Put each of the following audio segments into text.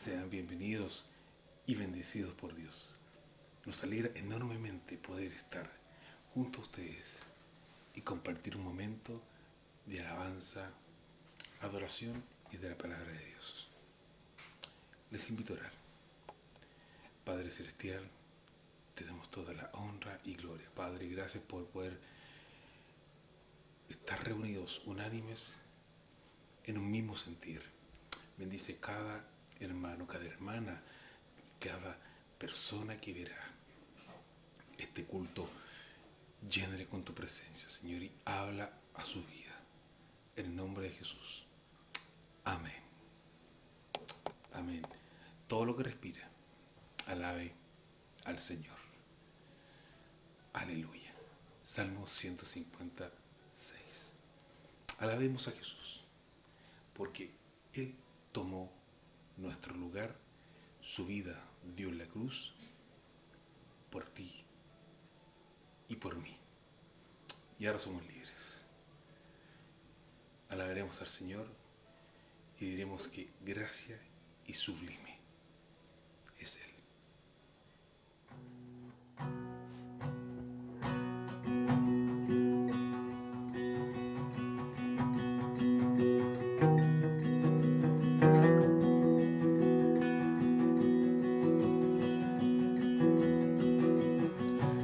Sean bienvenidos y bendecidos por Dios. Nos alegra enormemente poder estar junto a ustedes y compartir un momento de alabanza, adoración y de la palabra de Dios. Les invito a orar. Padre Celestial, te damos toda la honra y gloria. Padre, gracias por poder estar reunidos unánimes en un mismo sentir. Bendice cada hermano, cada hermana, cada persona que verá este culto. Llénale con tu presencia, Señor, y habla a su vida. En el nombre de Jesús. Amén. Amén. Todo lo que respira, alabe al Señor. Aleluya. Salmo 156. Alabemos a Jesús, porque Él tomó nuestro lugar, su vida dio en la cruz por ti y por mí. Y ahora somos libres. Alabaremos al Señor y diremos que gracia y sublime es Él.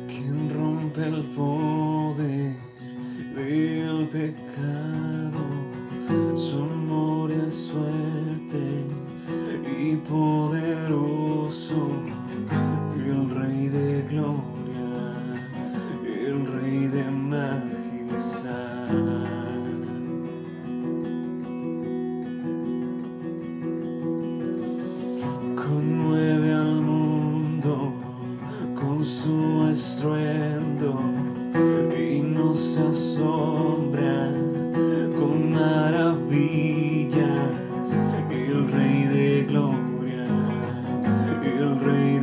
Quien rompe el poder del pecado, su amor es fuerte y poderoso, el Rey de gloria, el Rey de majestad. Conmueve al mundo con su estruendo y nos asombra con maravillas, el Rey de gloria, el Rey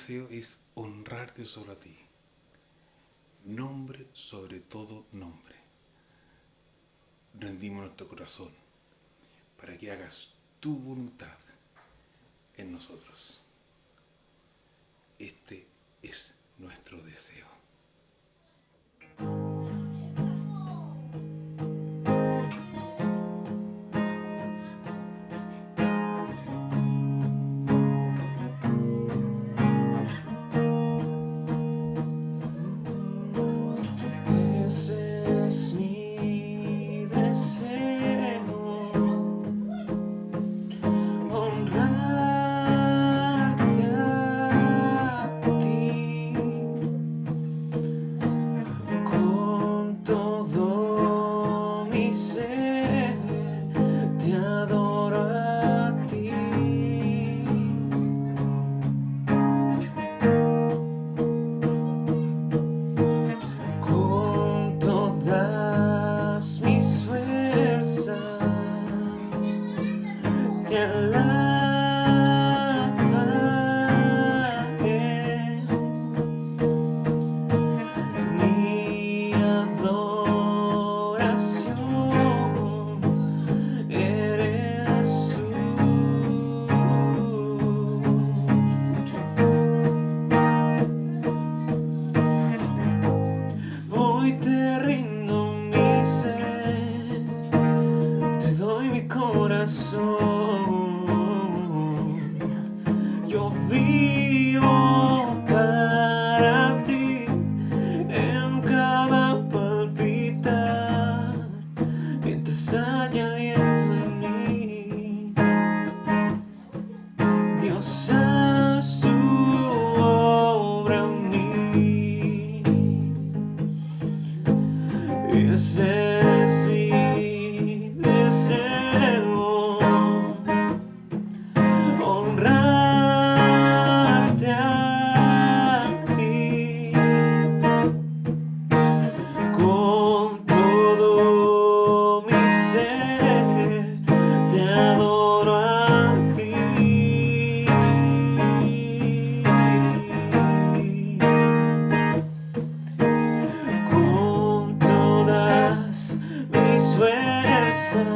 deseo es honrarte solo a ti, nombre sobre todo nombre. Rendimos nuestro corazón para que hagas tu voluntad en nosotros. Este es nuestro deseo. Ese es mi deseo, honrarte a ti con todo mi ser, te adoro a ti. Con todas mis fuerzas te alabaré. Mi adoración eres tú. Hoy te rindo mi ser, te doy mi corazón. Yo vivo para ti en cada palpitar, mientras haya aliento en mí. Dios, haz tu obra en mí. Ese es mi deseo, honrarte a ti con todo mi ser, te adoro a ti. Con todas mis fuerzas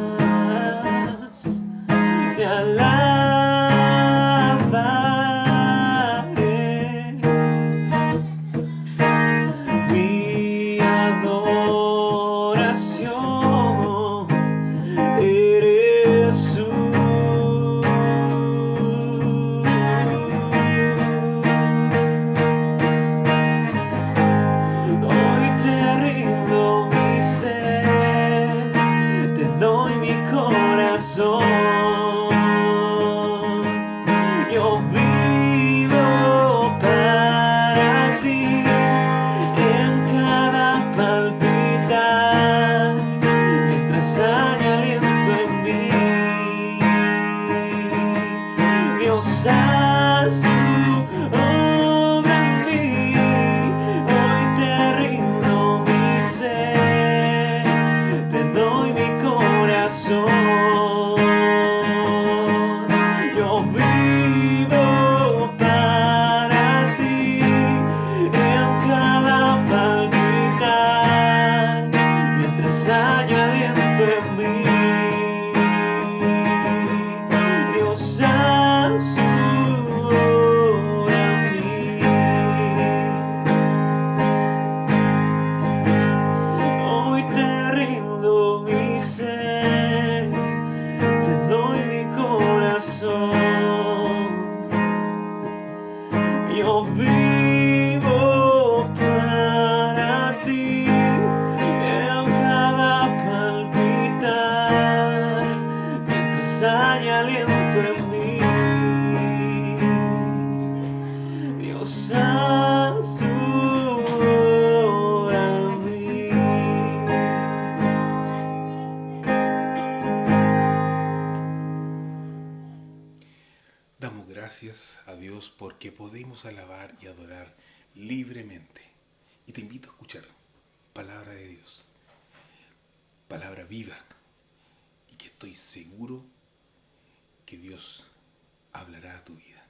te alabaré. Mi adoración eres tú. Hoy te rindo mi ser, te doy mi corazón. Yo vivo para ti en cada palpitar, mientras haya aliento en mí. Dios, haz tu obra en mí. Hoy te rindo mi ser, te doy mi corazón. Yo vivo para ti en cada palpitar, mientras haya aliento en mí. Dios, haz tu obra en mí. Hoy te rindo mi ser, te doy mi corazón. Yo vivo para ti en cada palpitar, mientras haya aliento en mí. Dios, haz tu obra en mí. Damos gracias a Dios porque podemos alabar y adorar libremente. Y te invito a escuchar palabra de Dios, palabra viva, y que estoy seguro que Dios hablará a tu vida.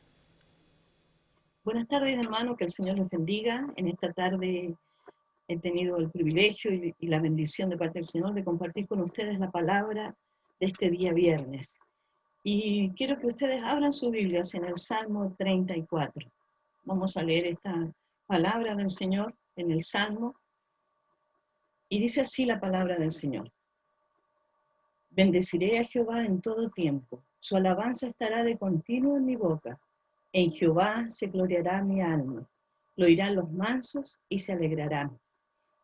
Buenas tardes, hermano, que el Señor les bendiga. En esta tarde he tenido el privilegio y la bendición de parte del Señor de compartir con ustedes la palabra de este día viernes. Y quiero que ustedes abran sus Biblias en el Salmo 34. Vamos a leer esta palabra del Señor en el Salmo. Y dice así la palabra del Señor. Bendeciré a Jehová en todo tiempo. Su alabanza estará de continuo en mi boca. En Jehová se gloriará mi alma. Lo oirán los mansos y se alegrarán.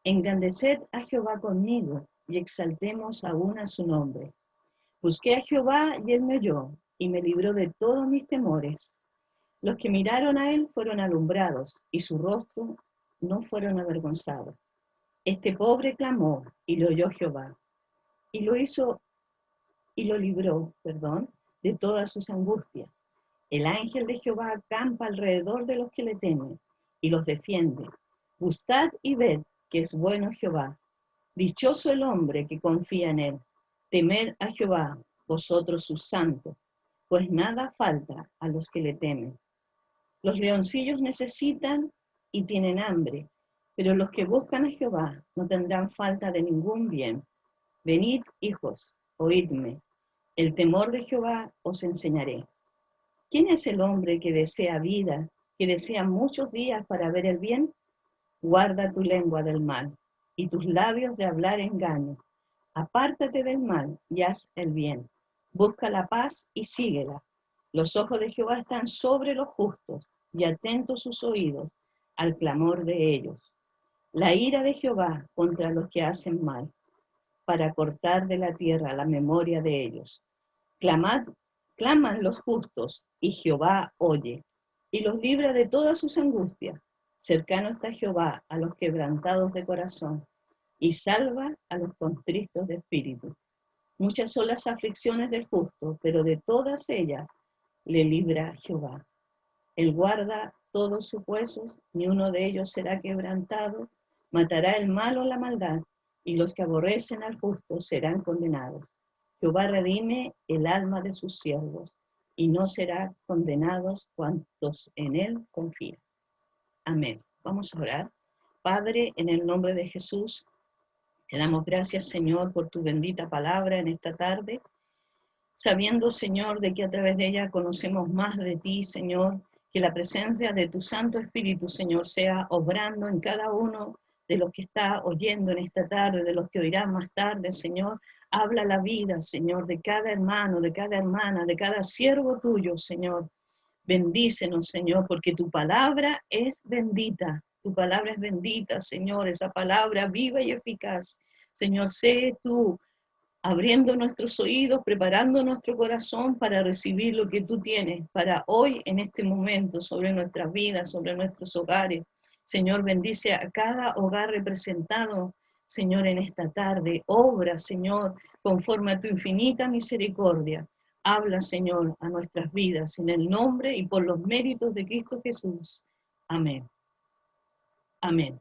Engrandeced a Jehová conmigo y exaltemos aún a su nombre. Busqué a Jehová y él me oyó y me libró de todos mis temores. Los que miraron a él fueron alumbrados y su rostro no fueron avergonzados. Este pobre clamó y lo oyó Jehová y lo libró, de todas sus angustias. El ángel de Jehová acampa alrededor de los que le temen y los defiende. Gustad y ved que es bueno Jehová. Dichoso el hombre que confía en él. Temed a Jehová, vosotros sus santos, pues nada falta a los que le temen. Los leoncillos necesitan y tienen hambre, pero los que buscan a Jehová no tendrán falta de ningún bien. Venid, hijos, oídme. El temor de Jehová os enseñaré. ¿Quién es el hombre que desea vida, que desea muchos días para ver el bien? Guarda tu lengua del mal y tus labios de hablar engaño. Apártate del mal y haz el bien. Busca la paz y síguela. Los ojos de Jehová están sobre los justos y atentos sus oídos al clamor de ellos. La ira de Jehová contra los que hacen mal, para cortar de la tierra la memoria de ellos. Claman los justos y Jehová oye y los libra de todas sus angustias. Cercano está Jehová a los quebrantados de corazón y salva a los contristos de espíritu. Muchas son las aflicciones del justo, pero de todas ellas le libra Jehová. Él guarda todos sus huesos, ni uno de ellos será quebrantado. Matará el malo la maldad, y los que aborrecen al justo serán condenados. Jehová redime el alma de sus siervos, y no serán condenados cuantos en él confían. Amén. Vamos a orar. Padre, en el nombre de Jesús, te damos gracias, Señor, por tu bendita palabra en esta tarde, sabiendo, Señor, de que a través de ella conocemos más de ti, Señor, que la presencia de tu Santo Espíritu, Señor, sea obrando en cada uno de los que está oyendo en esta tarde, de los que oirán más tarde, Señor. Habla la vida, Señor, de cada hermano, de cada hermana, de cada siervo tuyo, Señor. Bendícenos, Señor, porque tu palabra es bendita. Tu palabra es bendita, Señor, esa palabra viva y eficaz. Señor, sé tú abriendo nuestros oídos, preparando nuestro corazón para recibir lo que tú tienes para hoy, en este momento, sobre nuestras vidas, sobre nuestros hogares. Señor, bendice a cada hogar representado, Señor, en esta tarde. Obra, Señor, conforme a tu infinita misericordia. Habla, Señor, a nuestras vidas, en el nombre y por los méritos de Cristo Jesús. Amén. Amén.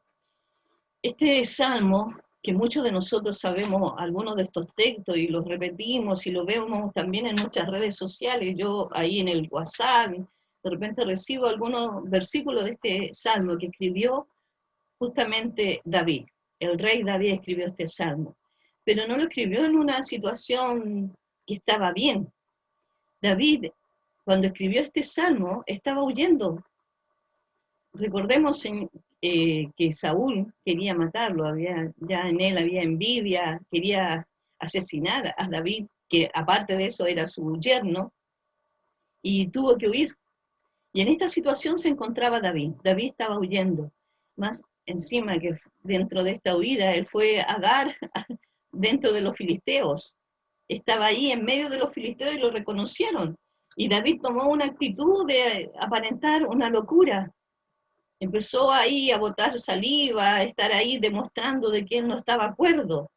Este salmo, que muchos de nosotros sabemos algunos de estos textos y los repetimos y lo vemos también en nuestras redes sociales, yo ahí en el WhatsApp, de repente recibo algunos versículos de este salmo que escribió justamente David. El rey David escribió este salmo, pero no lo escribió en una situación que estaba bien. David, cuando escribió este salmo, estaba huyendo. Recordemos que Saúl quería matarlo, ya en él había envidia, quería asesinar a David, que aparte de eso era su yerno, y tuvo que huir. Y en esta situación se encontraba David. David estaba huyendo. Más encima que dentro de esta huida, él fue a Agar dentro de los filisteos. Estaba ahí en medio de los filisteos y lo reconocieron. Y David tomó una actitud de aparentar una locura. Empezó ahí a botar saliva, a estar ahí demostrando de que él no estaba de acuerdo.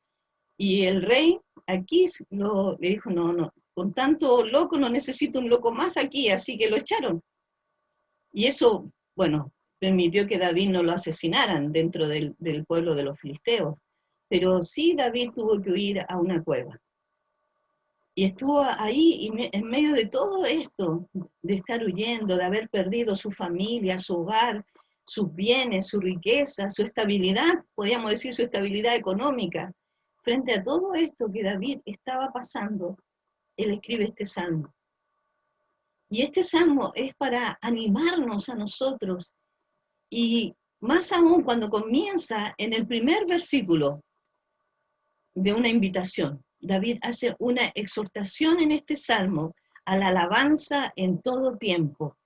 Y el rey aquí le dijo, no, con tanto loco no necesito un loco más aquí, así que lo echaron. Y eso, bueno, permitió que David no lo asesinaran dentro del pueblo de los filisteos. Pero sí David tuvo que huir a una cueva. Y estuvo ahí y en medio de todo esto, de estar huyendo, de haber perdido su familia, su hogar, sus bienes, su riqueza, su estabilidad, podríamos decir su estabilidad económica. Frente a todo esto que David estaba pasando, él escribe este salmo. Y este salmo es para animarnos a nosotros. Y más aún cuando comienza en el primer versículo de una invitación. David hace una exhortación en este salmo a la alabanza en todo tiempo.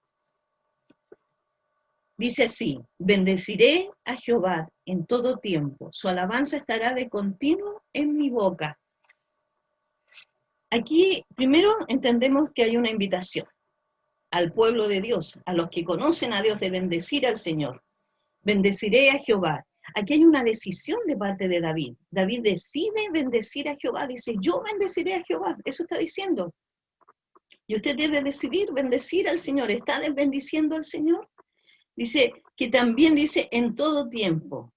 Dice así: bendeciré a Jehová en todo tiempo, su alabanza estará de continuo en mi boca. Aquí primero entendemos que hay una invitación al pueblo de Dios, a los que conocen a Dios, de bendecir al Señor. Bendeciré a Jehová. Aquí hay una decisión de parte de David. David decide bendecir a Jehová, dice, yo bendeciré a Jehová. Eso está diciendo. Y usted debe decidir bendecir al Señor. ¿Está bendiciendo al Señor? Dice que también dice en todo tiempo.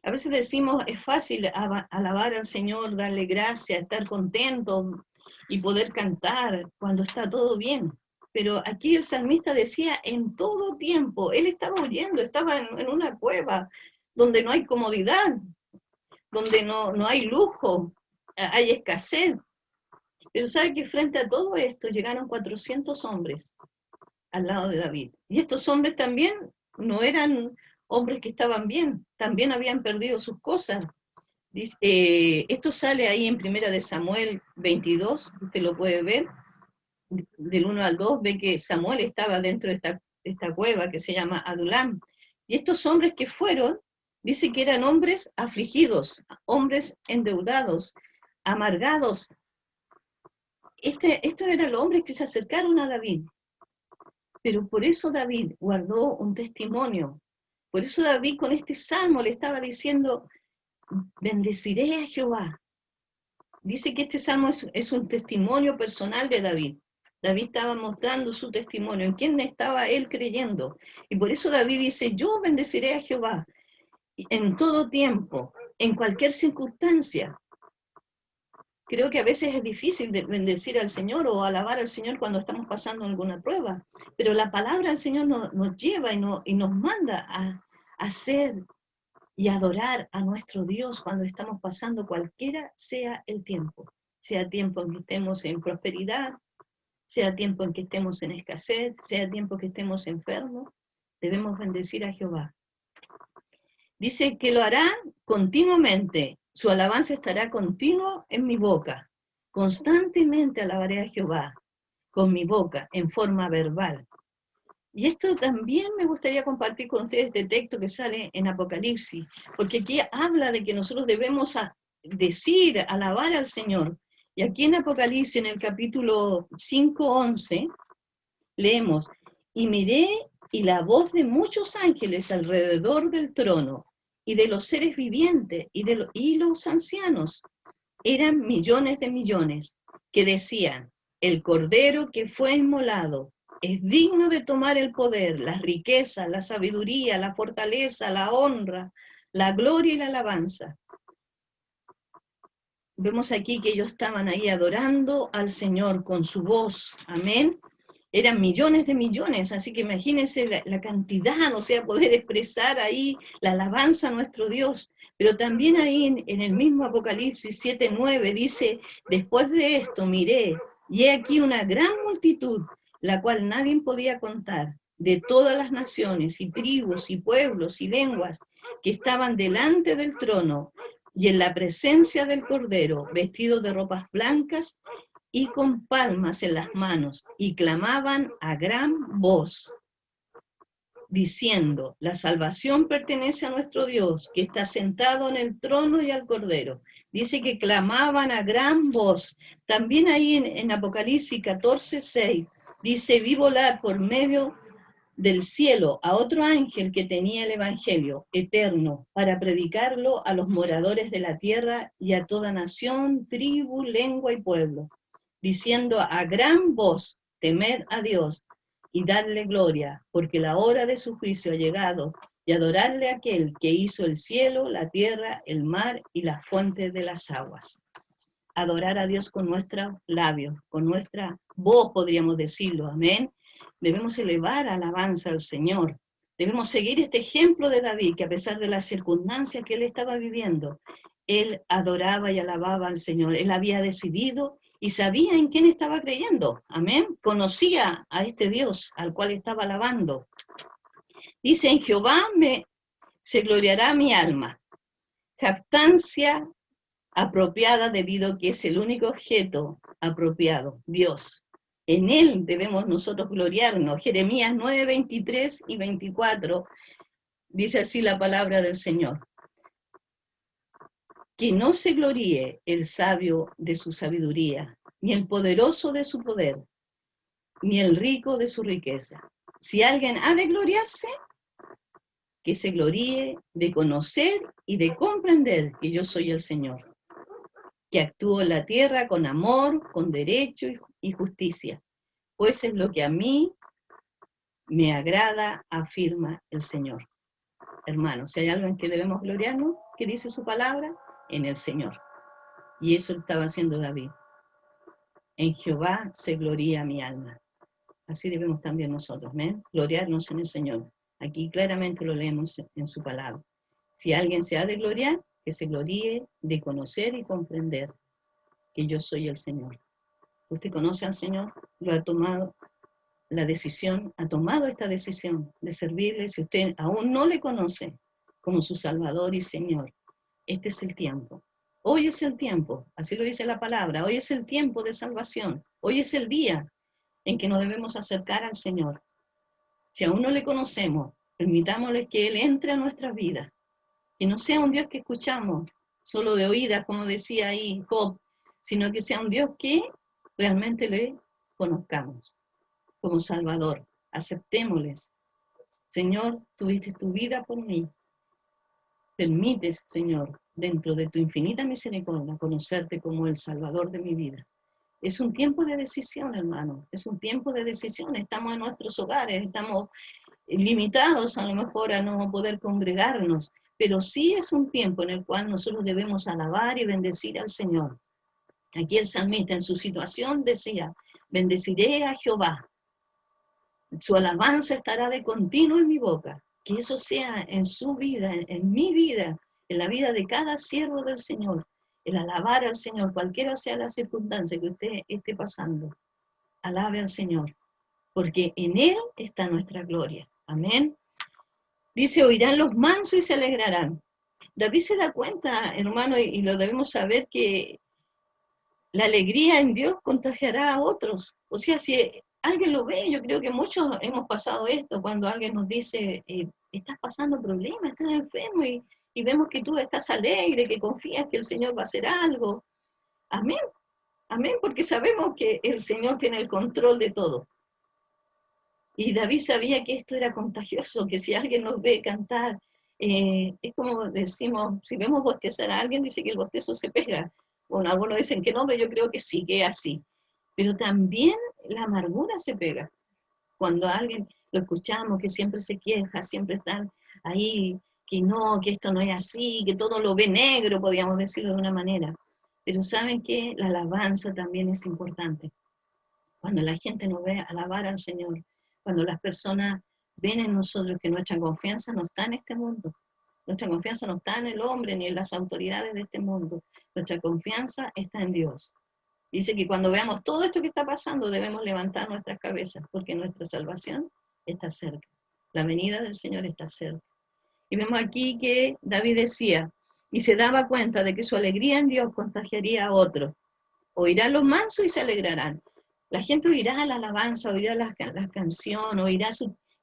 A veces decimos, es fácil alabar al Señor, darle gracias, estar contento y poder cantar cuando está todo bien. Pero aquí el salmista decía en todo tiempo. Él estaba huyendo, estaba en una cueva donde no hay comodidad, donde no hay lujo, hay escasez. Pero sabe que frente a todo esto llegaron 400 hombres al lado de David. Y estos hombres también no eran hombres que estaban bien, también habían perdido sus cosas. Esto sale ahí en 1 de Samuel 22, usted lo puede ver, del 1 al 2, ve que Samuel estaba dentro de esta cueva que se llama Adulam. Y estos hombres que fueron, dice que eran hombres afligidos, hombres endeudados, amargados. Estos eran los hombres que se acercaron a David. Pero por eso David guardó un testimonio. Por eso David con este salmo le estaba diciendo, bendeciré a Jehová. Dice que este salmo es un testimonio personal de David. David estaba mostrando su testimonio, en quién estaba él creyendo. Y por eso David dice, yo bendeciré a Jehová en todo tiempo, en cualquier circunstancia. Creo que a veces es difícil bendecir al Señor o alabar al Señor cuando estamos pasando alguna prueba, pero la palabra del Señor nos lleva y nos manda a hacer y adorar a nuestro Dios cuando estamos pasando cualquiera sea el tiempo. Sea tiempo en que estemos en prosperidad, sea tiempo en que estemos en escasez, sea tiempo que estemos enfermos, debemos bendecir a Jehová. Dice que lo hará continuamente, su alabanza estará continuo en mi boca. Constantemente alabaré a Jehová con mi boca, en forma verbal. Y esto también me gustaría compartir con ustedes este texto que sale en Apocalipsis, porque aquí habla de que nosotros debemos decir, alabar al Señor. Y aquí en Apocalipsis, en el capítulo 5:11, leemos, y miré y la voz de muchos ángeles alrededor del trono, y de los seres vivientes, y los ancianos, eran millones de millones, que decían, el Cordero que fue inmolado es digno de tomar el poder, las riquezas, la sabiduría, la fortaleza, la honra, la gloria y la alabanza. Vemos aquí que ellos estaban ahí adorando al Señor con su voz, amén. Eran millones de millones, así que imagínense la cantidad, o sea, poder expresar ahí la alabanza a nuestro Dios. Pero también ahí en el mismo Apocalipsis 7:9 dice, después de esto miré, y he aquí una gran multitud, la cual nadie podía contar, de todas las naciones y tribus y pueblos y lenguas que estaban delante del trono y en la presencia del Cordero, vestidos de ropas blancas y con palmas en las manos, y clamaban a gran voz, diciendo, la salvación pertenece a nuestro Dios, que está sentado en el trono y al Cordero. Dice que clamaban a gran voz. También ahí en Apocalipsis 14:6, dice, vi volar por medio del cielo a otro ángel que tenía el Evangelio eterno para predicarlo a los moradores de la tierra y a toda nación, tribu, lengua y pueblo, diciendo a gran voz, temed a Dios y dadle gloria, porque la hora de su juicio ha llegado, y adorarle a aquel que hizo el cielo, la tierra, el mar y las fuentes de las aguas. adorar a Dios con nuestros labios, con nuestra voz, podríamos decirlo, amén. Debemos elevar alabanza al Señor. Debemos seguir este ejemplo de David, que a pesar de las circunstancias que él estaba viviendo, él adoraba y alababa al Señor. Él había decidido y sabía en quién estaba creyendo, amén. Conocía a este Dios al cual estaba alabando. Dice, en Jehová se gloriará mi alma. Jactancia apropiada debido a que es el único objeto apropiado, Dios. En Él debemos nosotros gloriarnos. Jeremías 9, 23 y 24 dice así la palabra del Señor. Que no se gloríe el sabio de su sabiduría, ni el poderoso de su poder, ni el rico de su riqueza. Si alguien ha de gloriarse, que se gloríe de conocer y de comprender que yo soy el Señor, que actúo en la tierra con amor, con derecho y justicia, pues es lo que a mí me agrada, afirma el Señor. Hermanos, si hay algo en que debemos gloriarnos, ¿qué dice su palabra? En el Señor. Y eso estaba haciendo David. En Jehová se gloría mi alma. Así debemos también nosotros, ¿eh? Gloriarnos en el Señor. Aquí claramente lo leemos en su palabra. Si alguien se ha de gloriar, que se gloríe de conocer y comprender que yo soy el Señor. Usted conoce al Señor, lo ha tomado la decisión, ha tomado esta decisión de servirle. Si usted aún no le conoce como su Salvador y Señor, este es el tiempo. Hoy es el tiempo, así lo dice la palabra, hoy es el tiempo de salvación, hoy es el día en que nos debemos acercar al Señor. Si aún no le conocemos, permitámosle que Él entre a nuestras vidas, que no sea un Dios que escuchamos solo de oídas, como decía ahí Job, sino que sea un Dios que realmente le conozcamos como Salvador. Aceptémosles. Señor, tú diste tu vida por mí. Permites, Señor, dentro de tu infinita misericordia, conocerte como el Salvador de mi vida. Es un tiempo de decisión, hermano. Es un tiempo de decisión. Estamos en nuestros hogares, estamos limitados a lo mejor a no poder congregarnos, pero sí es un tiempo en el cual nosotros debemos alabar y bendecir al Señor. Aquí el salmista en su situación decía, bendeciré a Jehová. Su alabanza estará de continuo en mi boca. Que eso sea en su vida, en mi vida, en la vida de cada siervo del Señor. El alabar al Señor, cualquiera sea la circunstancia que usted esté pasando. Alabe al Señor, porque en Él está nuestra gloria. Amén. Dice, oirán los mansos y se alegrarán. David se da cuenta, hermano, y lo debemos saber, que la alegría en Dios contagiará a otros. O sea, si alguien lo ve, yo creo que muchos hemos pasado esto, cuando alguien nos dice, estás pasando problemas, estás enfermo, y vemos que tú estás alegre, que confías que el Señor va a hacer algo. Amén, amén, porque sabemos que el Señor tiene el control de todo. Y David sabía que esto era contagioso, que si alguien nos ve cantar, es como decimos, si vemos bostezar a alguien, dice que el bostezo se pega. Bueno, algunos dicen que no, pero yo creo que sí, que es así. Pero también la amargura se pega. Cuando a alguien lo escuchamos, que siempre se queja, siempre están ahí, que no, que esto no es así, que todo lo ve negro, podríamos decirlo de una manera. Pero ¿saben qué? La alabanza también es importante. Cuando la gente nos ve alabar al Señor, cuando las personas ven en nosotros que nuestra confianza no está en este mundo, nuestra confianza no está en el hombre ni en las autoridades de este mundo, nuestra confianza está en Dios. Dice que cuando veamos todo esto que está pasando, debemos levantar nuestras cabezas, porque nuestra salvación está cerca. La venida del Señor está cerca. Y vemos aquí que David decía, y se daba cuenta de que su alegría en Dios contagiaría a otros. Oirán los mansos y se alegrarán. La gente oirá la alabanza, oirá las canciones,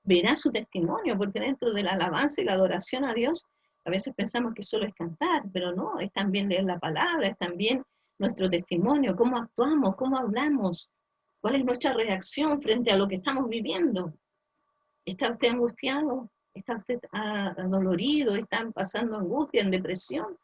verá su testimonio, porque dentro de la alabanza y la adoración a Dios, a veces pensamos que solo es cantar, pero no, es también leer la palabra, es también nuestro testimonio, cómo actuamos, cómo hablamos, cuál es nuestra reacción frente a lo que estamos viviendo. ¿Está usted angustiado? ¿Está usted adolorido? ¿Están pasando angustia, en depresión?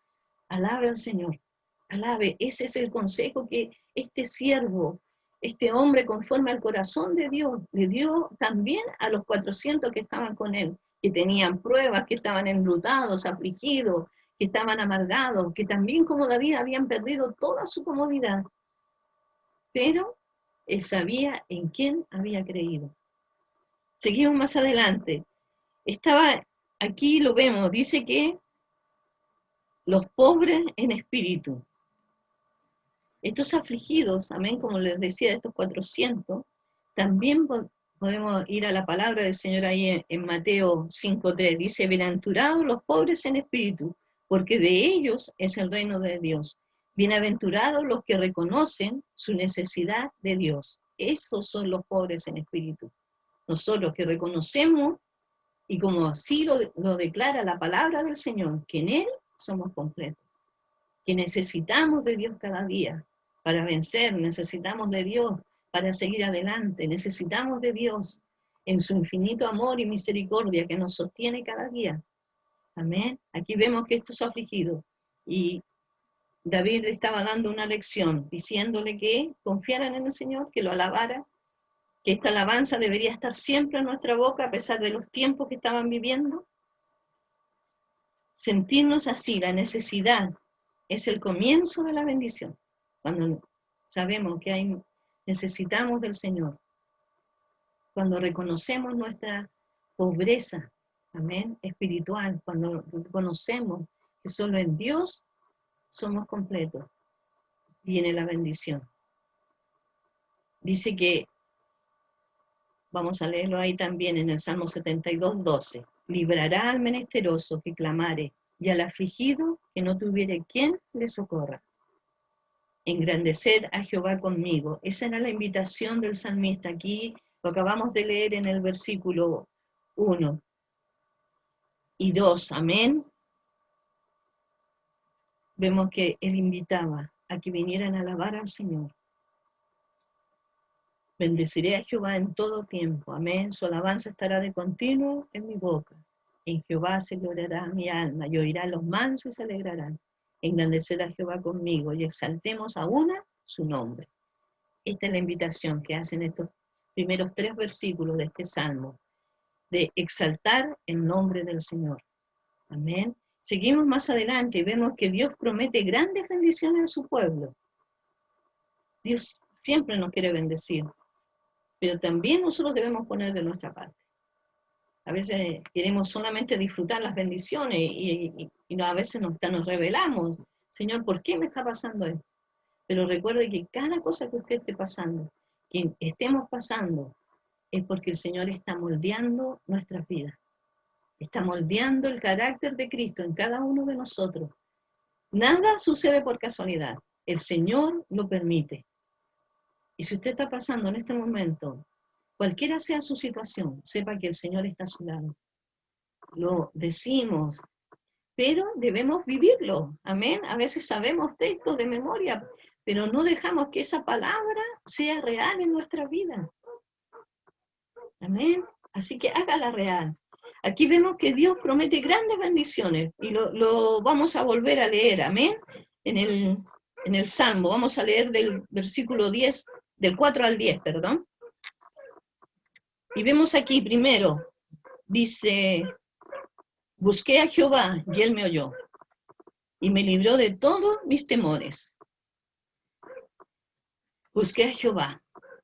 Alabe al Señor, alabe. Ese es el consejo que este siervo, este hombre conforme al corazón de Dios, le dio también a los 400 que estaban con él, que tenían pruebas, que estaban enlutados, afligidos, que estaban amargados, que también como David habían perdido toda su comodidad. Pero él sabía en quién había creído. Seguimos más adelante. Estaba, aquí lo vemos, dice que los pobres en espíritu. Estos afligidos, amén, como les decía, estos 400, también podemos ir a la palabra del Señor ahí en Mateo 5:3. Dice, bienaventurados los pobres en espíritu, porque de ellos es el reino de Dios. Bienaventurados los que reconocen su necesidad de Dios. Esos son los pobres en espíritu. Nosotros que reconocemos, y como así lo declara la palabra del Señor, que en Él somos completos, que necesitamos de Dios cada día para vencer, necesitamos de Dios para seguir adelante, necesitamos de Dios en su infinito amor y misericordia que nos sostiene cada día. Amén. Aquí vemos que estos afligidos, y David le estaba dando una lección, diciéndole que confiaran en el Señor, que lo alabaran, que esta alabanza debería estar siempre en nuestra boca a pesar de los tiempos que estaban viviendo. Sentirnos así, la necesidad, es el comienzo de la bendición. Cuando sabemos que necesitamos del Señor, cuando reconocemos nuestra pobreza, amén, espiritual, cuando reconocemos que solo en Dios somos completos, viene la bendición. Dice que, vamos a leerlo ahí también en el Salmo 72:12, librará al menesteroso que clamare, y al afligido que no tuviere quien le socorra. Engrandeced a Jehová conmigo. Esa era la invitación del salmista. Aquí lo acabamos de leer en el versículo 1 y 2. Amén. Vemos que él invitaba a que vinieran a alabar al Señor. Bendeciré a Jehová en todo tiempo. Amén. Su alabanza estará de continuo en mi boca. En Jehová se gloriará mi alma, y oirá los mansos y se alegrarán. Engrandecer a Jehová conmigo y exaltemos a una su nombre. Esta es la invitación que hacen estos primeros 3 versículos de este salmo, de exaltar el nombre del Señor. Amén. Seguimos más adelante y vemos que Dios promete grandes bendiciones a su pueblo. Dios siempre nos quiere bendecir, pero también nosotros debemos poner de nuestra parte. A veces queremos solamente disfrutar las bendiciones y a veces nos rebelamos. Señor, ¿por qué me está pasando esto? Pero recuerde que cada cosa que usted esté pasando, que estemos pasando, es porque el Señor está moldeando nuestras vidas. Está moldeando el carácter de Cristo en cada uno de nosotros. Nada sucede por casualidad. El Señor lo permite. Y si usted está pasando en este momento, cualquiera sea su situación, sepa que el Señor está a su lado. Lo decimos, pero debemos vivirlo. Amén. A veces sabemos textos de memoria, pero no dejamos que esa palabra sea real en nuestra vida. Amén. Así que hágala real. Aquí vemos que Dios promete grandes bendiciones y lo vamos a volver a leer. Amén. En el Salmo, vamos a leer del versículo 10, del 4 al 10, perdón. Y vemos aquí primero, dice, busqué a Jehová y él me oyó y me libró de todos mis temores. Busqué a Jehová.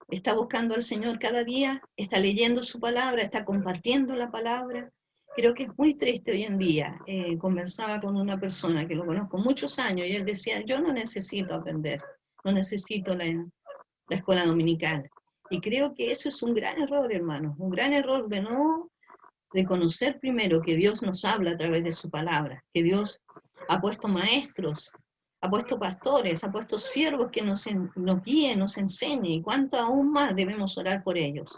Está buscando al Señor cada día, está leyendo su palabra, está compartiendo la palabra. Creo que es muy triste hoy en día. Conversaba con una persona que lo conozco muchos años y él decía, yo no necesito aprender, no necesito la escuela dominical. Y creo que eso es un gran error, hermanos, un gran error de no reconocer primero que Dios nos habla a través de su palabra, que Dios ha puesto maestros, ha puesto pastores, ha puesto siervos que nos guíen, nos enseñen, y cuánto aún más debemos orar por ellos.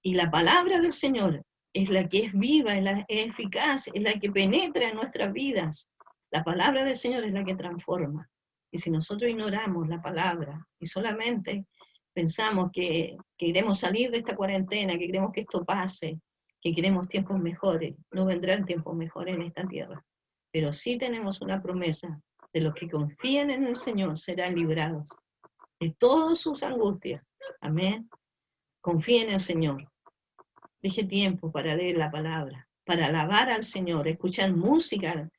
Y la palabra del Señor es la que es viva, es eficaz, es la que penetra en nuestras vidas. La palabra del Señor es la que transforma. Y si nosotros ignoramos la palabra y solamente pensamos que queremos salir de esta cuarentena, que queremos que esto pase, que queremos tiempos mejores, no vendrán tiempos mejores en esta tierra. Pero sí tenemos una promesa de los que confían en el Señor serán librados de todas sus angustias. Amén. Confíe en el Señor. Deje tiempo para leer la palabra, para alabar al Señor, escuchar música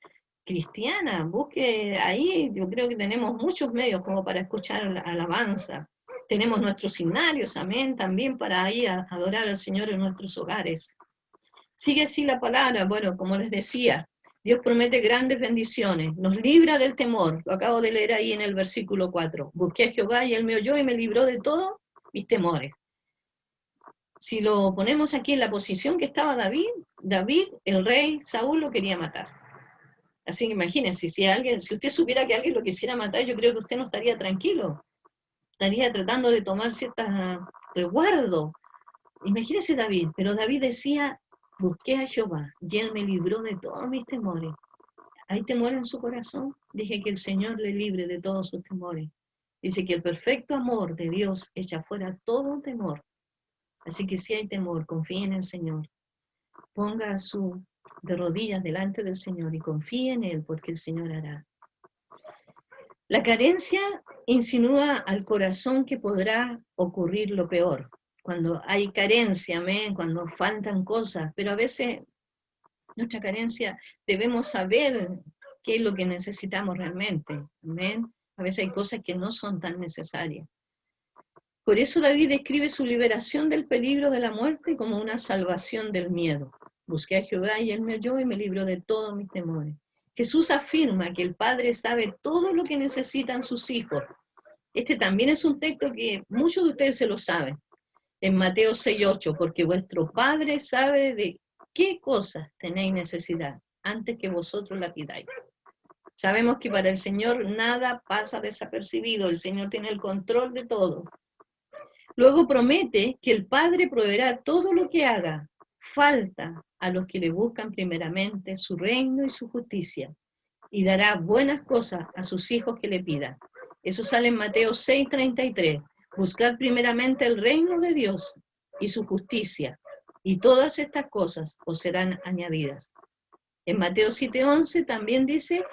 cristiana, busque ahí, yo creo que tenemos muchos medios como para escuchar la alabanza. Tenemos nuestros himnarios, amén, también para ahí adorar al Señor en nuestros hogares. Sigue así la palabra, bueno, como les decía, Dios promete grandes bendiciones, nos libra del temor, lo acabo de leer ahí en el versículo 4. Busqué a Jehová y Él me oyó y me libró de todos mis temores. Si lo ponemos aquí en la posición que estaba David, el rey Saúl, lo quería matar. Así que imagínense, si usted supiera que alguien lo quisiera matar, yo creo que usted no estaría tranquilo, estaría tratando de tomar ciertos resguardos. Imagínese David, pero David decía, busqué a Jehová y Él me libró de todos mis temores. ¿Hay temor en su corazón? Dije que el Señor le libre de todos sus temores. Dice que el perfecto amor de Dios echa fuera todo temor. Así que si hay temor, confíe en el Señor. Ponga de rodillas delante del Señor y confíe en Él, porque el Señor hará. La carencia insinúa al corazón que podrá ocurrir lo peor. Cuando hay carencia, amén, cuando faltan cosas, pero a veces nuestra carencia debemos saber qué es lo que necesitamos realmente, amén. A veces hay cosas que no son tan necesarias. Por eso David describe su liberación del peligro de la muerte como una salvación del miedo. Busqué a Jehová y Él me oyó y me libró de todos mis temores. Jesús afirma que el Padre sabe todo lo que necesitan sus hijos. Este también es un texto que muchos de ustedes se lo saben. En Mateo 6:8, porque vuestro Padre sabe de qué cosas tenéis necesidad antes que vosotros la pidáis. Sabemos que para el Señor nada pasa desapercibido. El Señor tiene el control de todo. Luego promete que el Padre proveerá todo lo que haga falta a los que le buscan primeramente su reino y su justicia, y dará buenas cosas a sus hijos que le pidan. Eso sale en Mateo 6:33. Buscad primeramente el reino de Dios y su justicia, y todas estas cosas os serán añadidas. En Mateo 7:11 también dice,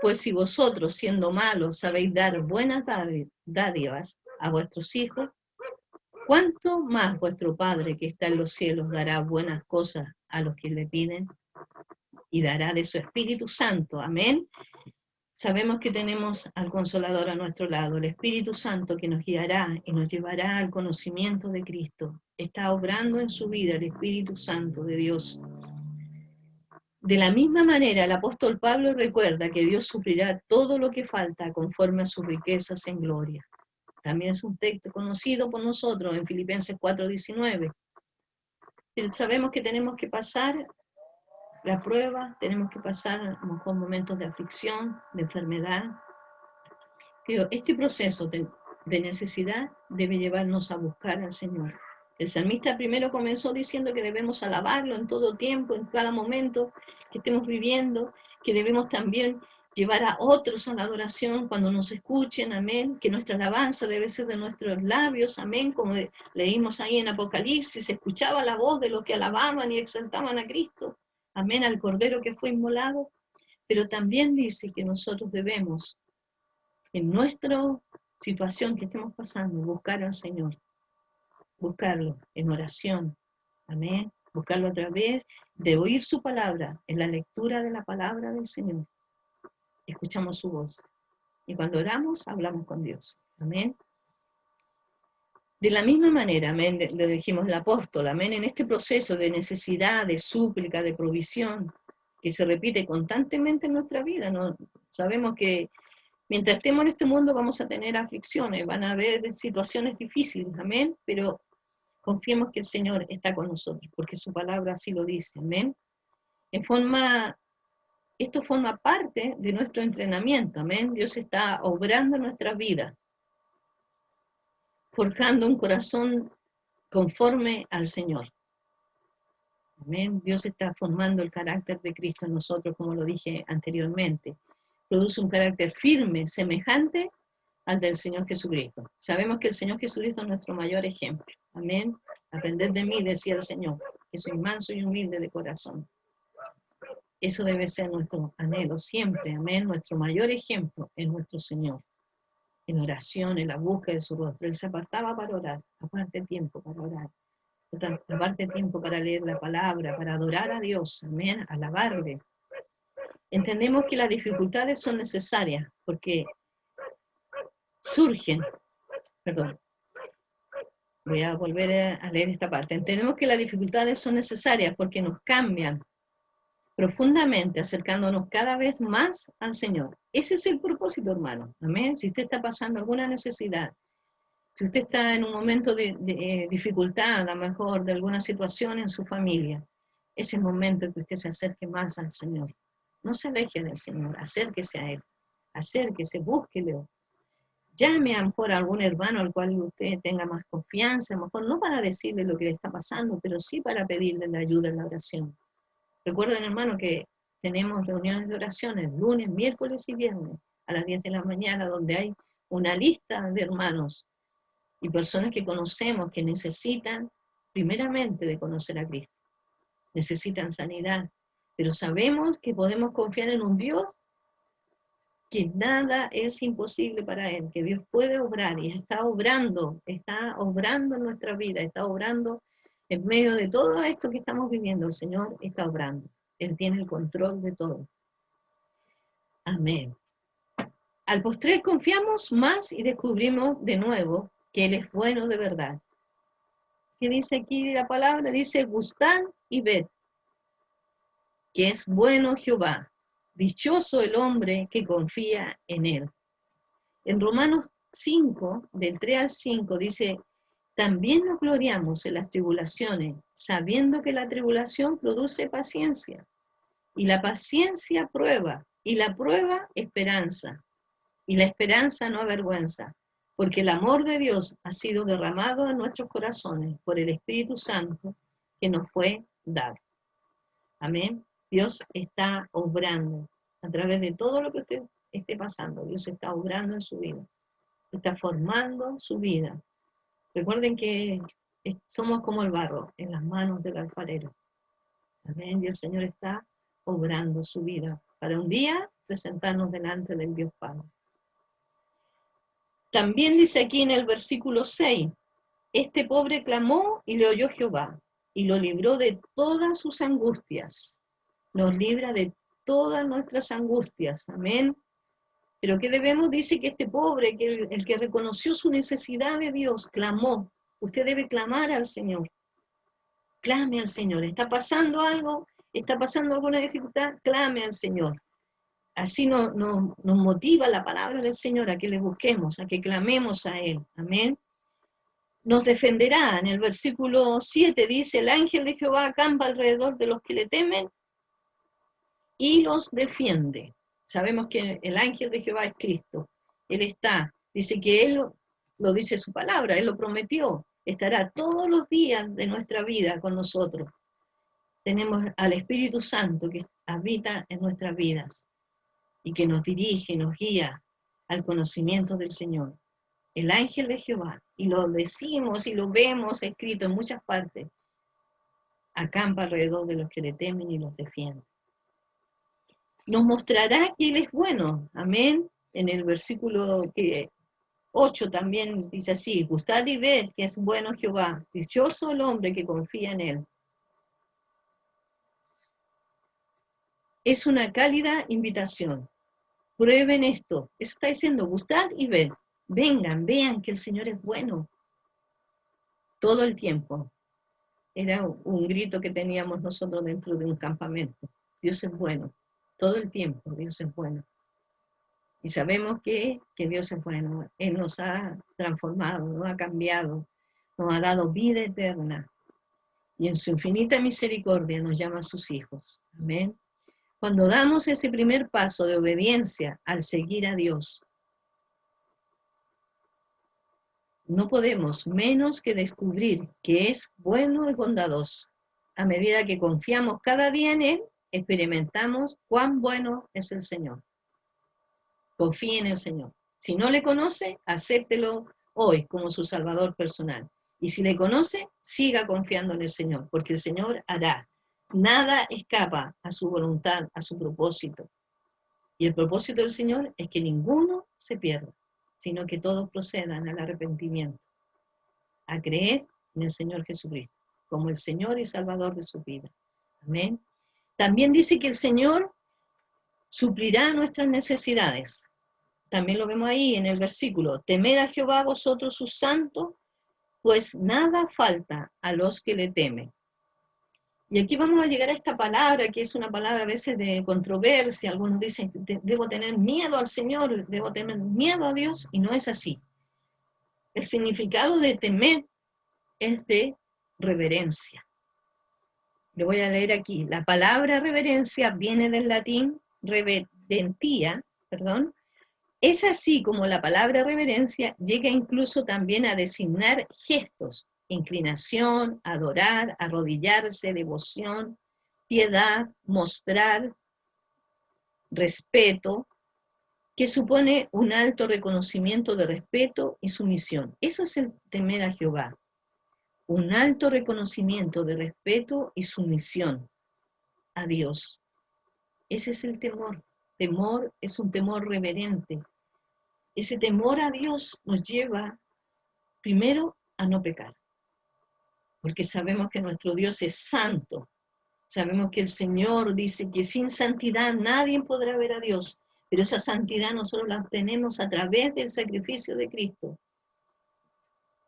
pues si vosotros siendo malos sabéis dar buenas dádivas a vuestros hijos, ¿cuánto más vuestro Padre que está en los cielos dará buenas cosas a los que le piden? Y dará de su Espíritu Santo. Amén. Sabemos que tenemos al Consolador a nuestro lado, el Espíritu Santo que nos guiará y nos llevará al conocimiento de Cristo. Está obrando en su vida el Espíritu Santo de Dios. De la misma manera, el apóstol Pablo recuerda que Dios suplirá todo lo que falta conforme a sus riquezas en gloria. También es un texto conocido por nosotros en Filipenses 4:19. Pero sabemos que tenemos que pasar la prueba, tenemos que pasar a lo mejor momentos de aflicción, de enfermedad. Pero este proceso de necesidad debe llevarnos a buscar al Señor. El salmista primero comenzó diciendo que debemos alabarlo en todo tiempo, en cada momento que estemos viviendo, que debemos también llevar a otros a la adoración cuando nos escuchen, amén, que nuestra alabanza debe ser de nuestros labios, amén, como leímos ahí en Apocalipsis, se escuchaba la voz de los que alababan y exaltaban a Cristo, amén, al Cordero que fue inmolado, pero también dice que nosotros debemos, en nuestra situación que estemos pasando, buscar al Señor, buscarlo en oración, amén, buscarlo a través de oír su palabra, en la lectura de la palabra del Señor. Escuchamos su voz. Y cuando oramos, hablamos con Dios. Amén. De la misma manera, amén, le dijimos el apóstol, amén, en este proceso de necesidad, de súplica, de provisión, que se repite constantemente en nuestra vida, ¿no? Sabemos que mientras estemos en este mundo vamos a tener aflicciones, van a haber situaciones difíciles, amén, pero confiemos que el Señor está con nosotros, porque su palabra así lo dice, amén. Esto forma parte de nuestro entrenamiento, amén. Dios está obrando en nuestras vidas, forjando un corazón conforme al Señor. Amén. Dios está formando el carácter de Cristo en nosotros, como lo dije anteriormente. Produce un carácter firme, semejante al del Señor Jesucristo. Sabemos que el Señor Jesucristo es nuestro mayor ejemplo. Amén. Aprended de mí, decía el Señor, que soy manso y humilde de corazón. Eso debe ser nuestro anhelo siempre, amén. Nuestro mayor ejemplo es nuestro Señor. En oración, en la búsqueda de su rostro. Él se apartaba para orar, aparte tiempo para orar. Aparte tiempo para leer la palabra, para adorar a Dios, amén, alabarle. Entendemos que las dificultades son necesarias porque surgen, perdón, voy a volver a leer esta parte. Entendemos que las dificultades son necesarias porque nos cambian profundamente, acercándonos cada vez más al Señor. Ese es el propósito, hermano. Amén. Si usted está pasando alguna necesidad, si usted está en un momento de dificultad, a lo mejor de alguna situación en su familia, es el momento en que usted se acerque más al Señor. No se aleje del Señor, acérquese a Él, acérquese, búsquelo. Llame a lo mejor a algún hermano al cual usted tenga más confianza, a lo mejor no para decirle lo que le está pasando, pero sí para pedirle la ayuda en la oración. Recuerden, hermano, que tenemos reuniones de oraciones lunes, miércoles y viernes a las 10 de la mañana, donde hay una lista de hermanos y personas que conocemos que necesitan primeramente de conocer a Cristo. Necesitan sanidad, pero sabemos que podemos confiar en un Dios que nada es imposible para Él, que Dios puede obrar y está obrando en nuestra vida, está obrando en medio de todo esto que estamos viviendo. El Señor está obrando, Él tiene el control de todo. Amén. Al postrer confiamos más y descubrimos de nuevo que Él es bueno de verdad. ¿Qué dice aquí la palabra? Dice, gustad y ved que es bueno Jehová. Dichoso el hombre que confía en Él. En Romanos 5, del 3 al 5, dice, también nos gloriamos en las tribulaciones, sabiendo que la tribulación produce paciencia, y la paciencia prueba, y la prueba esperanza, y la esperanza no avergüenza, porque el amor de Dios ha sido derramado en nuestros corazones por el Espíritu Santo que nos fue dado. Amén. Dios está obrando a través de todo lo que usted esté pasando. Dios está obrando en su vida. Está formando su vida. Recuerden que somos como el barro en las manos del alfarero. Amén. Y el Señor está obrando su vida para un día presentarnos delante del Dios Padre. También dice aquí en el versículo 6, este pobre clamó y le oyó Jehová y lo libró de todas sus angustias. Nos libra de todas nuestras angustias. Amén. Pero ¿qué debemos? Dice que este pobre, que el que reconoció su necesidad de Dios, clamó. Usted debe clamar al Señor. Clame al Señor. ¿Está pasando algo? ¿Está pasando alguna dificultad? Clame al Señor. Así nos motiva la palabra del Señor a que le busquemos, a que clamemos a Él. Amén. Nos defenderá. En el versículo 7 dice, el ángel de Jehová acampa alrededor de los que le temen y los defiende. Sabemos que el ángel de Jehová es Cristo. Él está, dice que Él lo dice su palabra, Él lo prometió, estará todos los días de nuestra vida con nosotros. Tenemos al Espíritu Santo que habita en nuestras vidas y que nos dirige, nos guía al conocimiento del Señor. El ángel de Jehová, y lo decimos y lo vemos escrito en muchas partes, acampa alrededor de los que le temen y los defiende. Nos mostrará que Él es bueno. Amén. En el versículo 8 también dice así, gustad y ved que es bueno Jehová, dichoso el hombre que confía en Él. Es una cálida invitación. Prueben esto. Eso está diciendo, gustad y ved. Vengan, vean que el Señor es bueno. Todo el tiempo. Era un grito que teníamos nosotros dentro de un campamento. Dios es bueno. Todo el tiempo Dios es bueno. Y sabemos que Dios es bueno. Él nos ha transformado, nos ha cambiado, nos ha dado vida eterna. Y en su infinita misericordia nos llama a sus hijos. Amén. Cuando damos ese primer paso de obediencia al seguir a Dios, no podemos menos que descubrir que es bueno y bondadoso. A medida que confiamos cada día en Él, experimentamos cuán bueno es el Señor. Confíe en el Señor. Si no le conoce, acéptelo hoy como su Salvador personal. Y si le conoce, siga confiando en el Señor, porque el Señor hará. Nada escapa a su voluntad, a su propósito. Y el propósito del Señor es que ninguno se pierda, sino que todos procedan al arrepentimiento, a creer en el Señor Jesucristo, como el Señor y Salvador de su vida. Amén. También dice que el Señor suplirá nuestras necesidades. También lo vemos ahí en el versículo, temed a Jehová vosotros sus santos, pues nada falta a los que le temen. Y aquí vamos a llegar a esta palabra, que es una palabra a veces de controversia. Algunos dicen, debo tener miedo al Señor, debo tener miedo a Dios, y no es así. El significado de temer es de reverencia. Le voy a leer aquí. La palabra reverencia viene del latín reverentia, Es así como la palabra reverencia llega incluso también a designar gestos, inclinación, adorar, arrodillarse, devoción, piedad, mostrar, respeto, que supone un alto reconocimiento de respeto y sumisión. Eso es el temer a Jehová, un alto reconocimiento de respeto y sumisión a Dios. Ese es el temor. Temor es un temor reverente. Ese temor a Dios nos lleva primero a no pecar, porque sabemos que nuestro Dios es santo. Sabemos que el Señor dice que sin santidad nadie podrá ver a Dios, pero esa santidad nosotros la obtenemos a través del sacrificio de Cristo.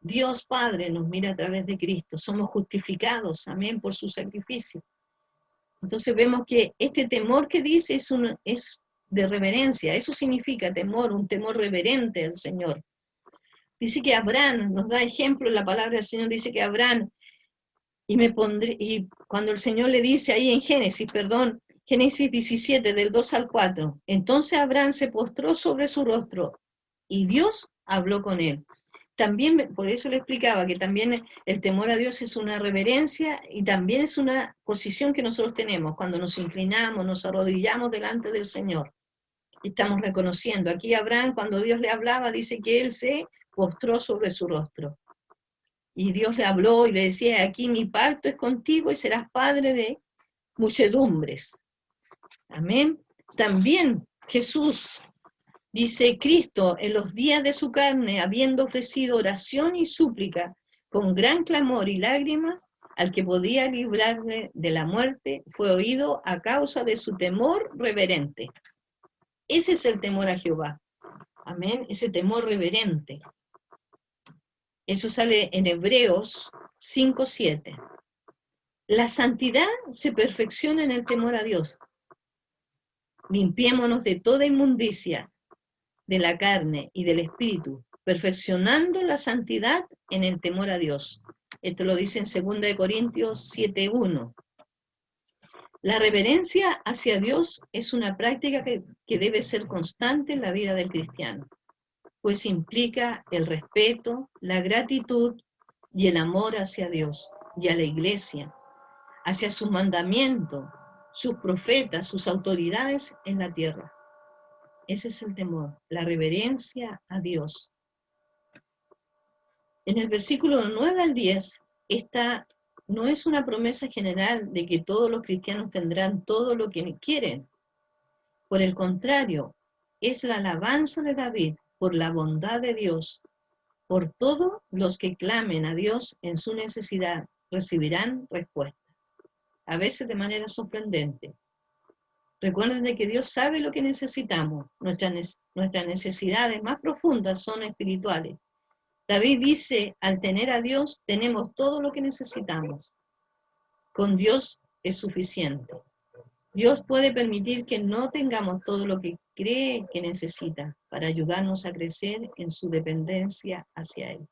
Dios Padre nos mira a través de Cristo, somos justificados, amén, por su sacrificio. Entonces vemos que este temor que dice es de reverencia, eso significa temor, un temor reverente al Señor. Dice que Abraham, nos da ejemplo, la palabra del Señor dice que Abraham, y cuando el Señor le dice ahí en Génesis 17, del 2 al 4, entonces Abraham se postró sobre su rostro, y Dios habló con él. También, por eso le explicaba que también el temor a Dios es una reverencia y también es una posición que nosotros tenemos cuando nos inclinamos, nos arrodillamos delante del Señor. Estamos reconociendo. Aquí Abraham, cuando Dios le hablaba, dice que él se postró sobre su rostro. Y Dios le habló y le decía, aquí mi pacto es contigo y serás padre de muchedumbres. Amén. También Jesús, dice Cristo, en los días de su carne, habiendo ofrecido oración y súplica, con gran clamor y lágrimas, al que podía librarle de la muerte, fue oído a causa de su temor reverente. Ese es el temor a Jehová. Amén, ese temor reverente. Eso sale en Hebreos 5:7. La santidad se perfecciona en el temor a Dios. Limpiémonos de toda inmundicia de la carne y del espíritu, perfeccionando la santidad en el temor a Dios. Esto lo dice en 2 Corintios 7:1. La reverencia hacia Dios es una práctica que debe ser constante en la vida del cristiano, pues implica el respeto, la gratitud y el amor hacia Dios y a la iglesia, hacia sus mandamientos, sus profetas, sus autoridades en la tierra. Ese es el temor, la reverencia a Dios. En el versículo 9 al 10, esta no es una promesa general de que todos los cristianos tendrán todo lo que quieren. Por el contrario, es la alabanza de David por la bondad de Dios. Por todos los que clamen a Dios en su necesidad, recibirán respuesta. A veces de manera sorprendente. Recuerden de que Dios sabe lo que necesitamos. Nuestras necesidades más profundas son espirituales. David dice, al tener a Dios, tenemos todo lo que necesitamos. Con Dios es suficiente. Dios puede permitir que no tengamos todo lo que cree que necesita para ayudarnos a crecer en su dependencia hacia Él.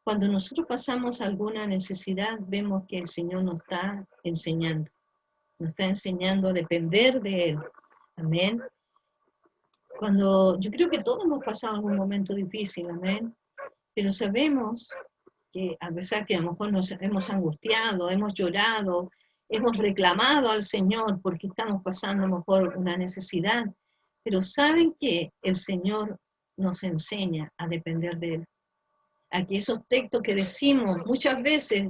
Cuando nosotros pasamos alguna necesidad, vemos que el Señor nos está enseñando a depender de Él. Amén. Yo creo que todos hemos pasado algún momento difícil, amén. Pero sabemos que a pesar que a lo mejor nos hemos angustiado, hemos llorado, hemos reclamado al Señor porque estamos pasando a lo mejor una necesidad, pero saben que el Señor nos enseña a depender de Él. Aquí esos textos que decimos, muchas veces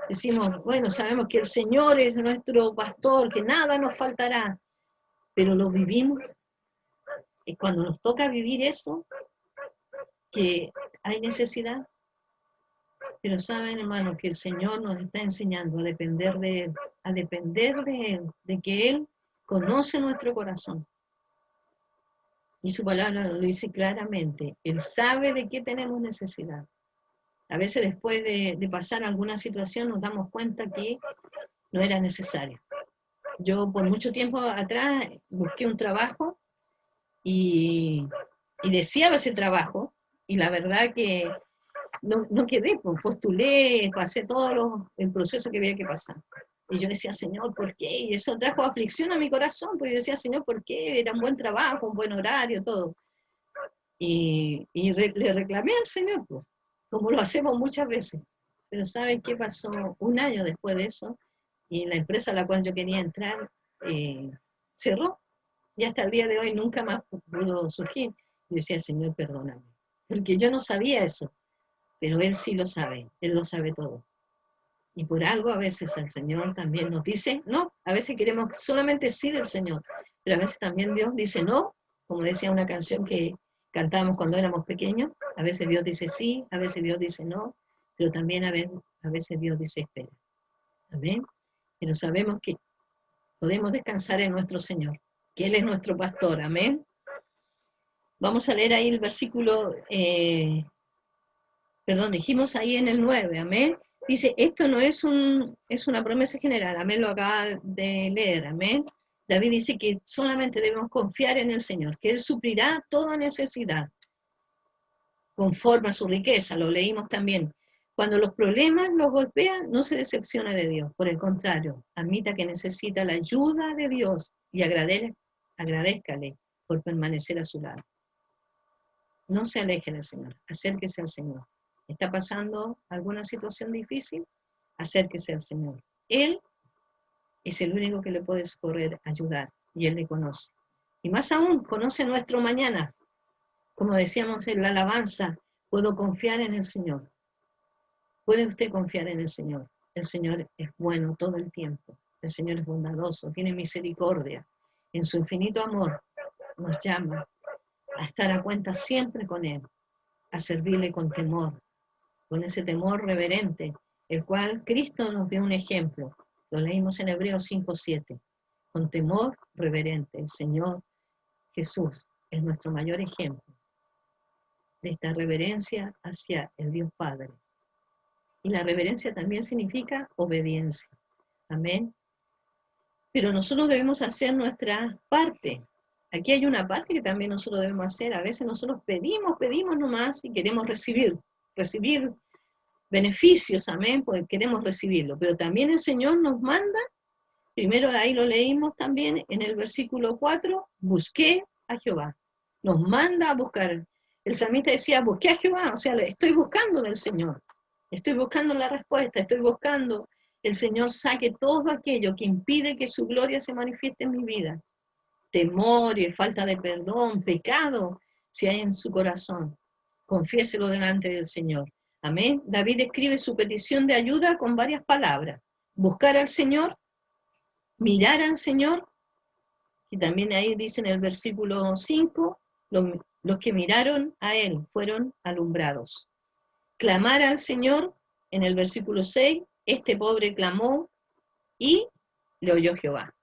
decimos, bueno, sabemos que el Señor es nuestro pastor, que nada nos faltará, pero lo vivimos. Y cuando nos toca vivir eso, que hay necesidad, pero saben, hermanos, que el Señor nos está enseñando a depender de Él, de que Él conoce nuestro corazón. Y su palabra lo dice claramente. Él sabe de qué tenemos necesidad. A veces después de pasar alguna situación nos damos cuenta que no era necesario. Yo por mucho tiempo atrás busqué un trabajo y deseaba ese trabajo, y la verdad que no quedé, pues postulé, pasé todo el proceso que había que pasar. Y yo decía, Señor, ¿por qué? Y eso trajo aflicción a mi corazón, porque yo decía, Señor, ¿por qué? Era un buen trabajo, un buen horario, todo. Le reclamé al Señor, pues, como lo hacemos muchas veces. Pero ¿saben qué pasó? Un año después de eso, y la empresa a la cual yo quería entrar cerró, y hasta el día de hoy nunca más pudo surgir. Y yo decía, Señor, perdóname, porque yo no sabía eso, pero Él sí lo sabe, Él lo sabe todo. Y por algo a veces el Señor también nos dice, no, a veces queremos solamente sí del Señor, pero a veces también Dios dice no, como decía una canción que cantábamos cuando éramos pequeños, a veces Dios dice sí, a veces Dios dice no, pero también a veces Dios dice espera. Amén. Pero sabemos que podemos descansar en nuestro Señor, que Él es nuestro pastor. Amén. Vamos a leer ahí el versículo, dijimos ahí en el 9, amén. Dice, esto no es una promesa general, amén, lo acaba de leer, amén. David dice que solamente debemos confiar en el Señor, que Él suplirá toda necesidad, conforme a su riqueza, lo leímos también. Cuando los problemas los golpean, no se decepcione de Dios, por el contrario, admita que necesita la ayuda de Dios y agradézcale por permanecer a su lado. No se aleje del Señor, acérquese al Señor. ¿Está pasando alguna situación difícil? Acérquese al Señor. Él es el único que le puede socorrer, ayudar, y Él le conoce. Y más aún, conoce nuestro mañana. Como decíamos en la alabanza, puedo confiar en el Señor. ¿Puede usted confiar en el Señor? El Señor es bueno todo el tiempo. El Señor es bondadoso, tiene misericordia. En su infinito amor nos llama a estar a cuenta siempre con Él, a servirle con temor, con ese temor reverente, el cual Cristo nos dio un ejemplo. Lo leímos en Hebreos 5:7. Con temor reverente, el Señor Jesús es nuestro mayor ejemplo de esta reverencia hacia el Dios Padre. Y la reverencia también significa obediencia. Amén. Pero nosotros debemos hacer nuestra parte. Aquí hay una parte que también nosotros debemos hacer. A veces nosotros pedimos nomás y queremos recibir beneficios, amén, porque queremos recibirlo. Pero también el Señor nos manda, primero ahí lo leímos también en el versículo 4, busqué a Jehová. Nos manda a buscar. El salmista decía, busqué a Jehová, o sea, estoy buscando del Señor. Estoy buscando la respuesta, estoy buscando el Señor saque todo aquello que impide que su gloria se manifieste en mi vida. Temor y falta de perdón, pecado, si hay en su corazón. Confiéselo delante del Señor. Amén. David escribe su petición de ayuda con varias palabras. Buscar al Señor, mirar al Señor, y también ahí dice en el versículo 5, los que miraron a Él fueron alumbrados. Clamar al Señor, en el versículo 6, este pobre clamó y le oyó Jehová.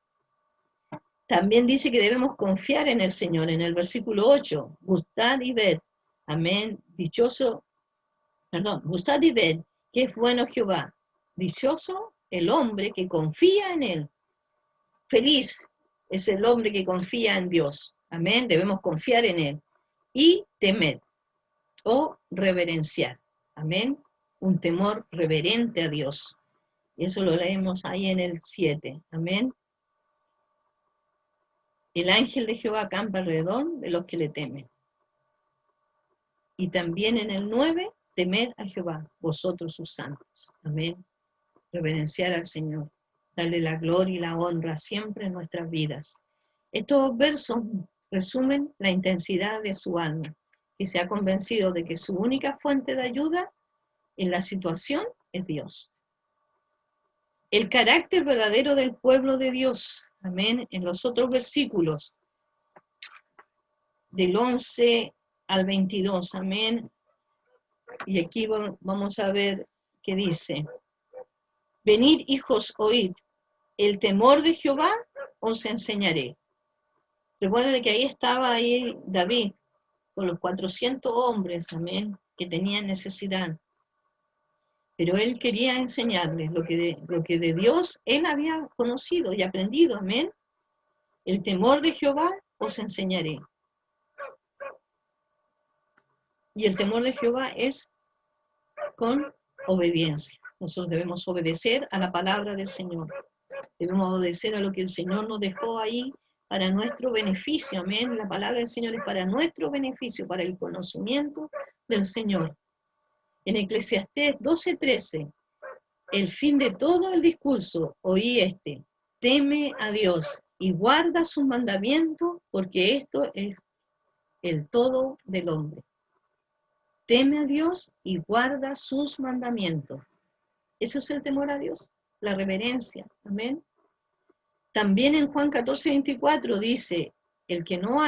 También dice que debemos confiar en el Señor, en el versículo 8, gustad y ved, amén, gustad y ved, que es bueno Jehová, dichoso el hombre que confía en Él, feliz es el hombre que confía en Dios, amén, debemos confiar en Él, y temed, o reverenciar, amén, un temor reverente a Dios. Y eso lo leemos ahí en el 7. Amén. El ángel de Jehová acampa alrededor de los que le temen. Y también en el 9, temed a Jehová, vosotros sus santos. Amén. Reverenciar al Señor. Darle la gloria y la honra siempre en nuestras vidas. Estos versos resumen la intensidad de su alma, que se ha convencido de que su única fuente de ayuda en la situación es Dios. El carácter verdadero del pueblo de Dios, amén, en los otros versículos, del 11 al 22, amén, y aquí vamos a ver qué dice. Venid, hijos, oíd, el temor de Jehová os enseñaré. Recuerden que ahí estaba David con los 400 hombres, amén, que tenían necesidad. Pero él quería enseñarles lo que de Dios él había conocido y aprendido, amén. El temor de Jehová os enseñaré. Y el temor de Jehová es con obediencia. Nosotros debemos obedecer a la palabra del Señor. Debemos obedecer a lo que el Señor nos dejó ahí para nuestro beneficio, amén. La palabra del Señor es para nuestro beneficio, para el conocimiento del Señor. En Eclesiastés 12:13, el fin de todo el discurso, oí teme a Dios y guarda sus mandamientos, porque esto es el todo del hombre. Teme a Dios y guarda sus mandamientos. Eso es el temor a Dios, la reverencia, amén. También en Juan 14:24 dice, el que no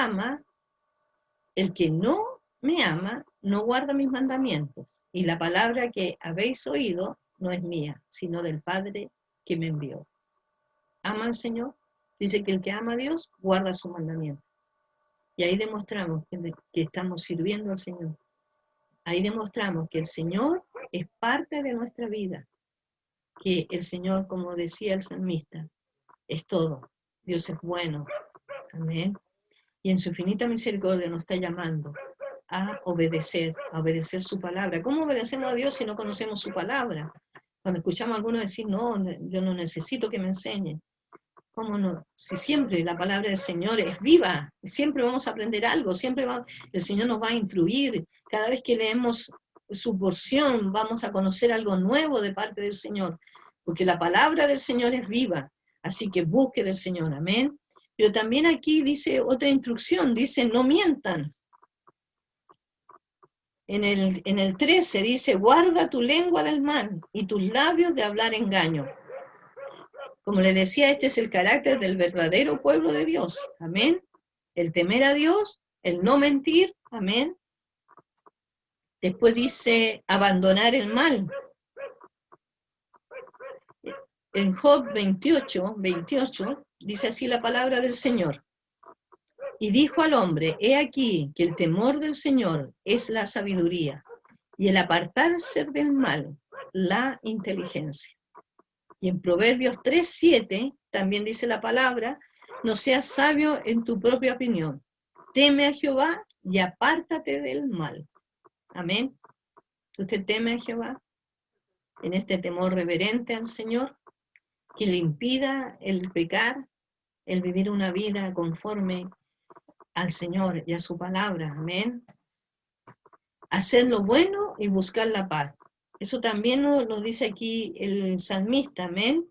me ama, no guarda mis mandamientos. Y la palabra que habéis oído no es mía, sino del Padre que me envió. ¿Ama al Señor? Dice que el que ama a Dios guarda su mandamiento. Y ahí demostramos que estamos sirviendo al Señor. Ahí demostramos que el Señor es parte de nuestra vida. Que el Señor, como decía el salmista, es todo. Dios es bueno. Amén. Y en su infinita misericordia nos está llamando a obedecer su palabra. ¿Cómo obedecemos a Dios si no conocemos su palabra? Cuando escuchamos a algunos decir, no, yo no necesito que me enseñen. ¿Cómo no? Si siempre la palabra del Señor es viva, siempre vamos a aprender algo, el Señor nos va a instruir. Cada vez que leemos su porción, vamos a conocer algo nuevo de parte del Señor, porque la palabra del Señor es viva. Así que busque del Señor, amén. Pero también aquí dice otra instrucción, dice, no mientan. En el 13 dice, guarda tu lengua del mal y tus labios de hablar engaño. Como les decía, este es el carácter del verdadero pueblo de Dios. Amén. El temer a Dios, el no mentir. Amén. Después dice, abandonar el mal. En Job 28, dice así la palabra del Señor. Y dijo al hombre, he aquí que el temor del Señor es la sabiduría, y el apartarse del mal, la inteligencia. Y en Proverbios 3:7 también dice la palabra, no seas sabio en tu propia opinión. Teme a Jehová y apártate del mal. Amén. ¿Usted teme a Jehová? En este temor reverente al Señor, que le impida el pecar, el vivir una vida conforme al Señor y a su palabra. Amén. Hacer lo bueno y buscar la paz. Eso también nos dice aquí el salmista. Amén.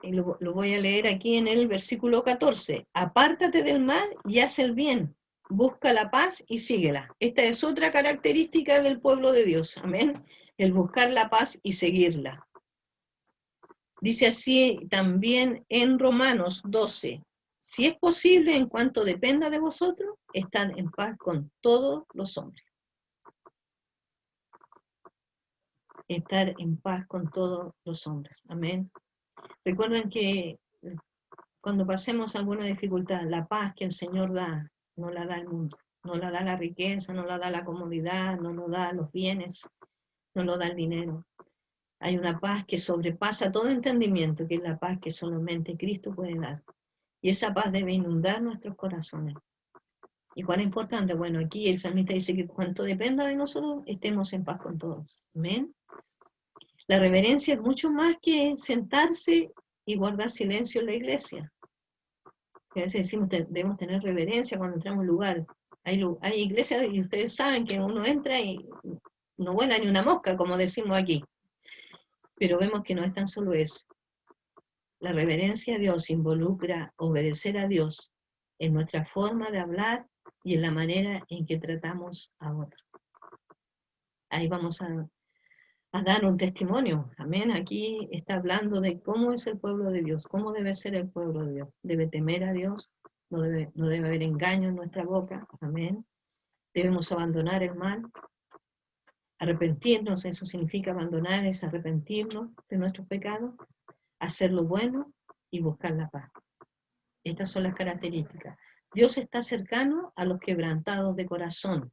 Y lo voy a leer aquí en el versículo 14. Apártate del mal y haz el bien. Busca la paz y síguela. Esta es otra característica del pueblo de Dios. Amén. El buscar la paz y seguirla. Dice así también en Romanos 12. Si es posible, en cuanto dependa de vosotros, estad en paz con todos los hombres. Estar en paz con todos los hombres. Amén. Recuerden que cuando pasemos alguna dificultad, la paz que el Señor da, no la da el mundo. No la da la riqueza, no la da la comodidad, no nos da los bienes, no lo da el dinero. Hay una paz que sobrepasa todo entendimiento, que es la paz que solamente Cristo puede dar. Y esa paz debe inundar nuestros corazones. ¿Y cuán importante? Bueno, aquí el salmista dice que cuanto dependa de nosotros, estemos en paz con todos. Amén. La reverencia es mucho más que sentarse y guardar silencio en la iglesia. A veces decimos que debemos tener reverencia cuando entramos a un lugar. Hay iglesias y ustedes saben que uno entra y no vuela ni una mosca, como decimos aquí. Pero vemos que no es tan solo eso. La reverencia a Dios involucra obedecer a Dios en nuestra forma de hablar y en la manera en que tratamos a otros. Ahí vamos a dar un testimonio. Amén. Aquí está hablando de cómo es el pueblo de Dios, cómo debe ser el pueblo de Dios. Debe temer a Dios, no debe haber engaño en nuestra boca. Amén. Debemos abandonar el mal. Arrepentirnos, eso significa abandonar, es arrepentirnos de nuestros pecados, hacer lo bueno y buscar la paz. Estas son las características. Dios está cercano a los quebrantados de corazón.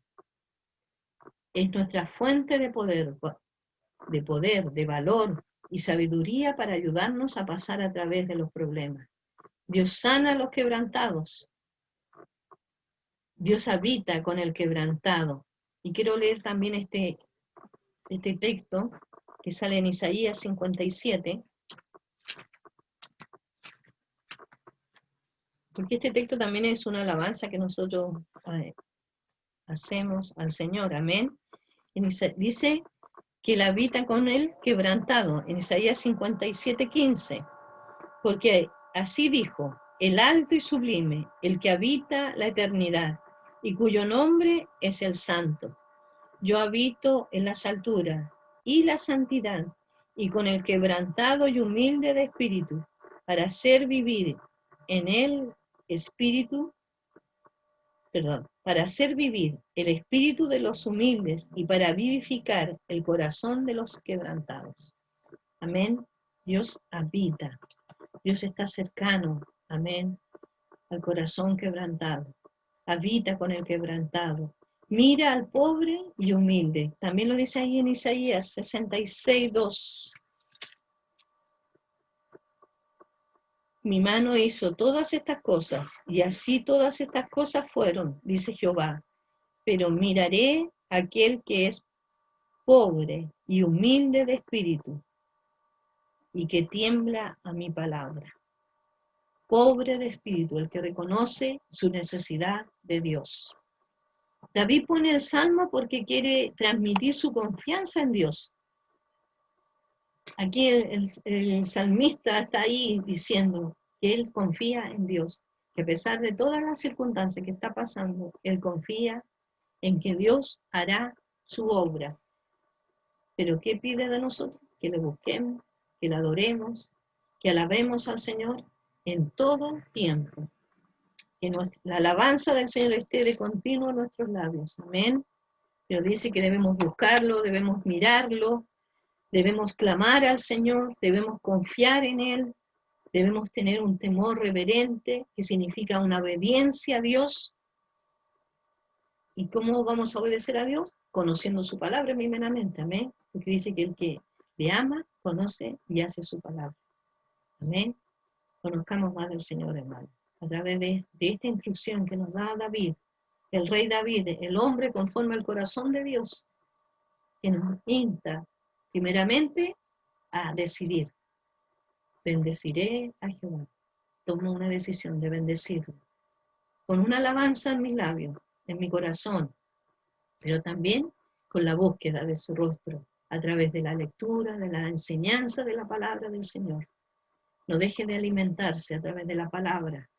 Es nuestra fuente de poder, de valor y sabiduría para ayudarnos a pasar a través de los problemas. Dios sana a los quebrantados. Dios habita con el quebrantado. Y quiero leer también este texto que sale en Isaías 57, porque este texto también es una alabanza que nosotros hacemos al Señor, amén. Dice que Él habita con el quebrantado, en Isaías 57:15, porque así dijo, el alto y sublime, el que habita la eternidad, y cuyo nombre es el Santo. Yo habito en las alturas y la santidad, y con el quebrantado y humilde de espíritu, para hacer vivir en el espíritu, para hacer vivir el espíritu de los humildes y para vivificar el corazón de los quebrantados. Amén. Dios habita, Dios está cercano, amén, al corazón quebrantado. Habita con el quebrantado. Mira al pobre y humilde. También lo dice ahí en Isaías 66:2. Mi mano hizo todas estas cosas, y así todas estas cosas fueron, dice Jehová. Pero miraré a aquel que es pobre y humilde de espíritu, y que tiembla a mi palabra. Pobre de espíritu, el que reconoce su necesidad de Dios. David pone el salmo porque quiere transmitir su confianza en Dios. Aquí el salmista está ahí diciendo que él confía en Dios, que a pesar de todas las circunstancias que está pasando, él confía en que Dios hará su obra. Pero ¿qué pide de nosotros? Que le busquemos, que le adoremos, que alabemos al Señor en todo tiempo. Que la alabanza del Señor esté de continuo en nuestros labios. Amén. Pero dice que debemos buscarlo, debemos mirarlo, debemos clamar al Señor, debemos confiar en Él, debemos tener un temor reverente, que significa una obediencia a Dios. ¿Y cómo vamos a obedecer a Dios? Conociendo su palabra primeramente, amén. Porque dice que el que le ama, conoce y hace su palabra. Amén. Conozcamos más del Señor, hermano. A través de esta instrucción que nos da David, el rey David, el hombre conforme al corazón de Dios, que nos insta primeramente a decidir. Bendeciré a Jehová. Tomo una decisión de bendecirlo. Con una alabanza en mis labios, en mi corazón, pero también con la búsqueda de su rostro, a través de la lectura, de la enseñanza de la palabra del Señor. No deje de alimentarse a través de la palabra.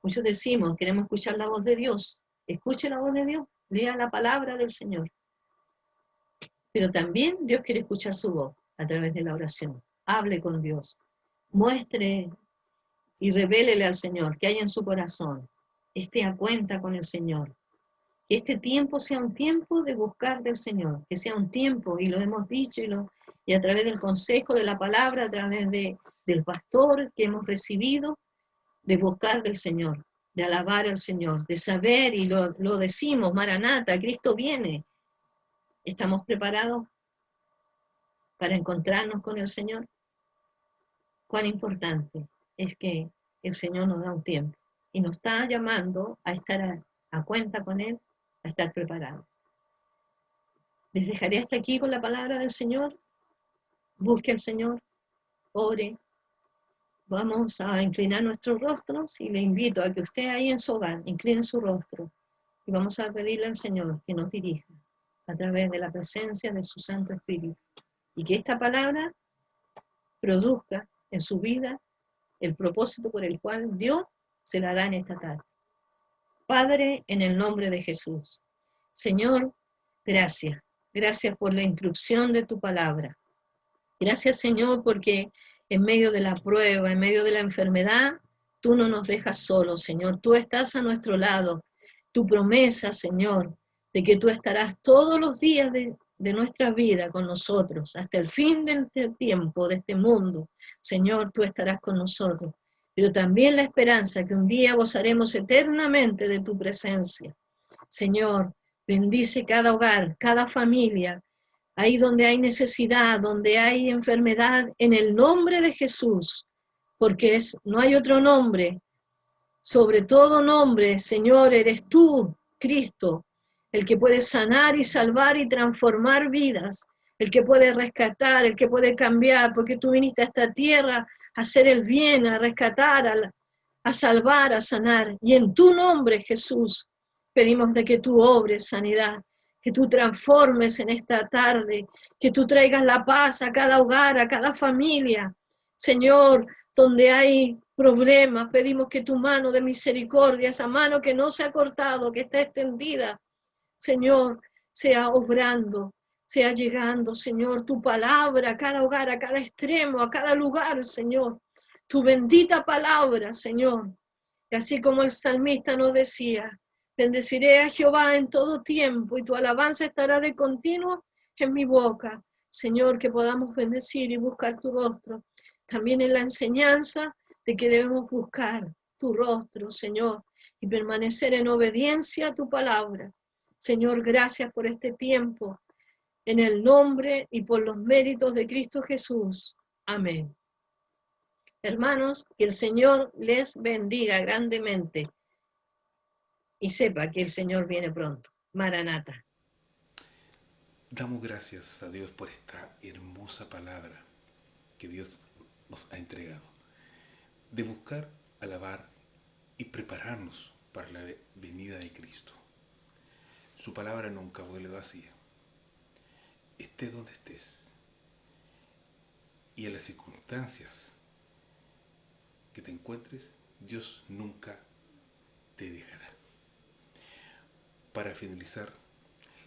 Muchos decimos, queremos escuchar la voz de Dios. Escuche la voz de Dios, lea la palabra del Señor. Pero también Dios quiere escuchar su voz a través de la oración. Hable con Dios. Muestre y revélele al Señor qué hay en su corazón. Esté a cuenta con el Señor. Que este tiempo sea un tiempo de buscar del Señor. Que sea un tiempo, y lo hemos dicho, y a través del consejo de la palabra, a través del pastor que hemos recibido, de buscar del Señor, de alabar al Señor, de saber, y lo decimos, Maranata, Cristo viene. ¿Estamos preparados para encontrarnos con el Señor? Cuán importante es que el Señor nos da un tiempo y nos está llamando a estar a cuenta con Él, a estar preparados. Les dejaré hasta aquí con la palabra del Señor. Busque al Señor, ore. Vamos a inclinar nuestros rostros y le invito a que usted ahí en su hogar incline su rostro y vamos a pedirle al Señor que nos dirija a través de la presencia de su Santo Espíritu y que esta palabra produzca en su vida el propósito por el cual Dios se la da en esta tarde. Padre, en el nombre de Jesús. Señor, gracias. Gracias por la instrucción de tu palabra. Gracias, Señor, porque en medio de la prueba, en medio de la enfermedad, tú no nos dejas solos, Señor. Tú estás a nuestro lado. Tu promesa, Señor, de que tú estarás todos los días de nuestra vida con nosotros, hasta el fin del tiempo, de este mundo. Señor, tú estarás con nosotros, pero también la esperanza que un día gozaremos eternamente de tu presencia. Señor, bendice cada hogar, cada familia, ahí donde hay necesidad, donde hay enfermedad, en el nombre de Jesús, porque no hay otro nombre, sobre todo nombre, Señor, eres tú, Cristo, el que puede sanar y salvar y transformar vidas, el que puede rescatar, el que puede cambiar, porque tú viniste a esta tierra a hacer el bien, a rescatar, a salvar, a sanar. Y en tu nombre, Jesús, pedimos de que tú obres sanidad, que tú transformes en esta tarde, que tú traigas la paz a cada hogar, a cada familia. Señor, donde hay problemas, pedimos que tu mano de misericordia, esa mano que no se ha cortado, que está extendida, Señor, sea obrando, sea llegando, Señor, tu palabra a cada hogar, a cada extremo, a cada lugar, Señor. Tu bendita palabra, Señor. Y así como el salmista nos decía, bendeciré a Jehová en todo tiempo y tu alabanza estará de continuo en mi boca. Señor, que podamos bendecir y buscar tu rostro. También en la enseñanza de que debemos buscar tu rostro, Señor, y permanecer en obediencia a tu palabra. Señor, gracias por este tiempo, en el nombre y por los méritos de Cristo Jesús. Amén. Hermanos, que el Señor les bendiga grandemente y sepa que el Señor viene pronto. Maranata. Damos gracias a Dios por esta hermosa palabra que Dios nos ha entregado, de buscar, alabar y prepararnos para la venida de Cristo. Su palabra nunca vuelve vacía. Estés donde estés y en las circunstancias que te encuentres, Dios nunca te dejará. Para finalizar,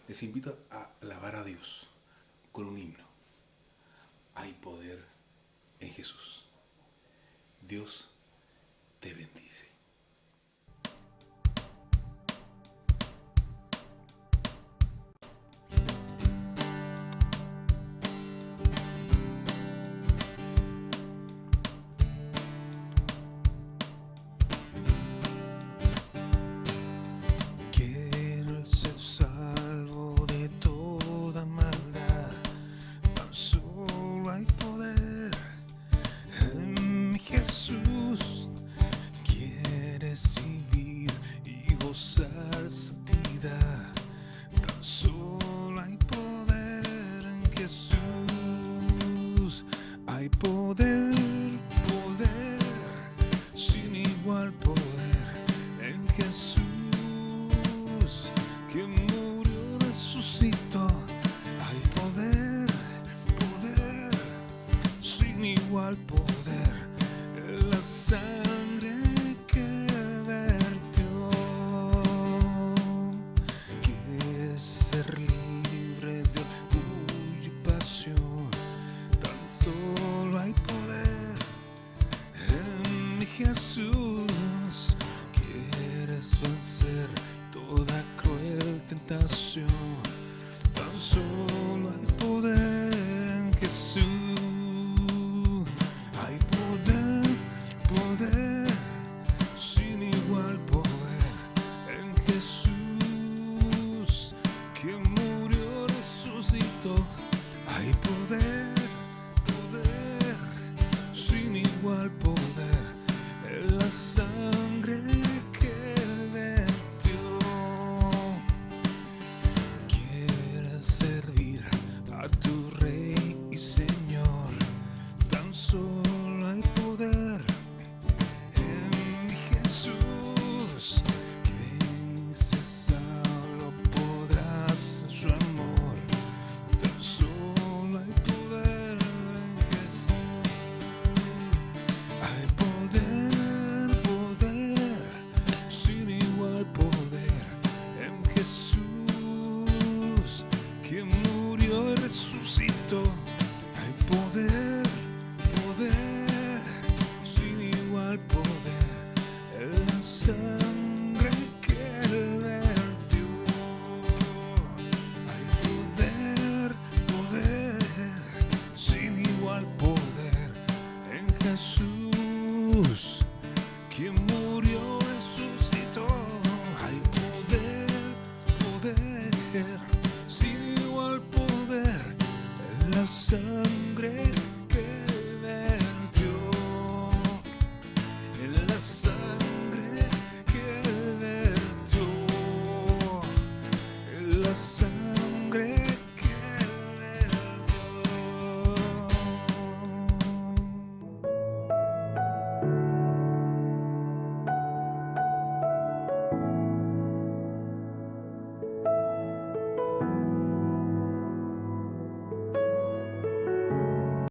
les invito a alabar a Dios con un himno. Hay poder en Jesús. Dios te bendice. Quiero ser salvo de toda maldad. Tan solo hay poder en mi Jesús. Quieres vivir y gozar santidad. Tan solo hay poder en Jesús. Hay poder, poder, sin igual poder en Jesús, que murió, resucitó. Hay poder, poder, sin igual poder en la sangre que vertió. Quieres ser libre de orgullo y pasión. Tan solo hay poder en mi Jesús. Quieres vencer toda cruel tentación. Tan solo hay poder en Jesús. Hay poder, poder. sangre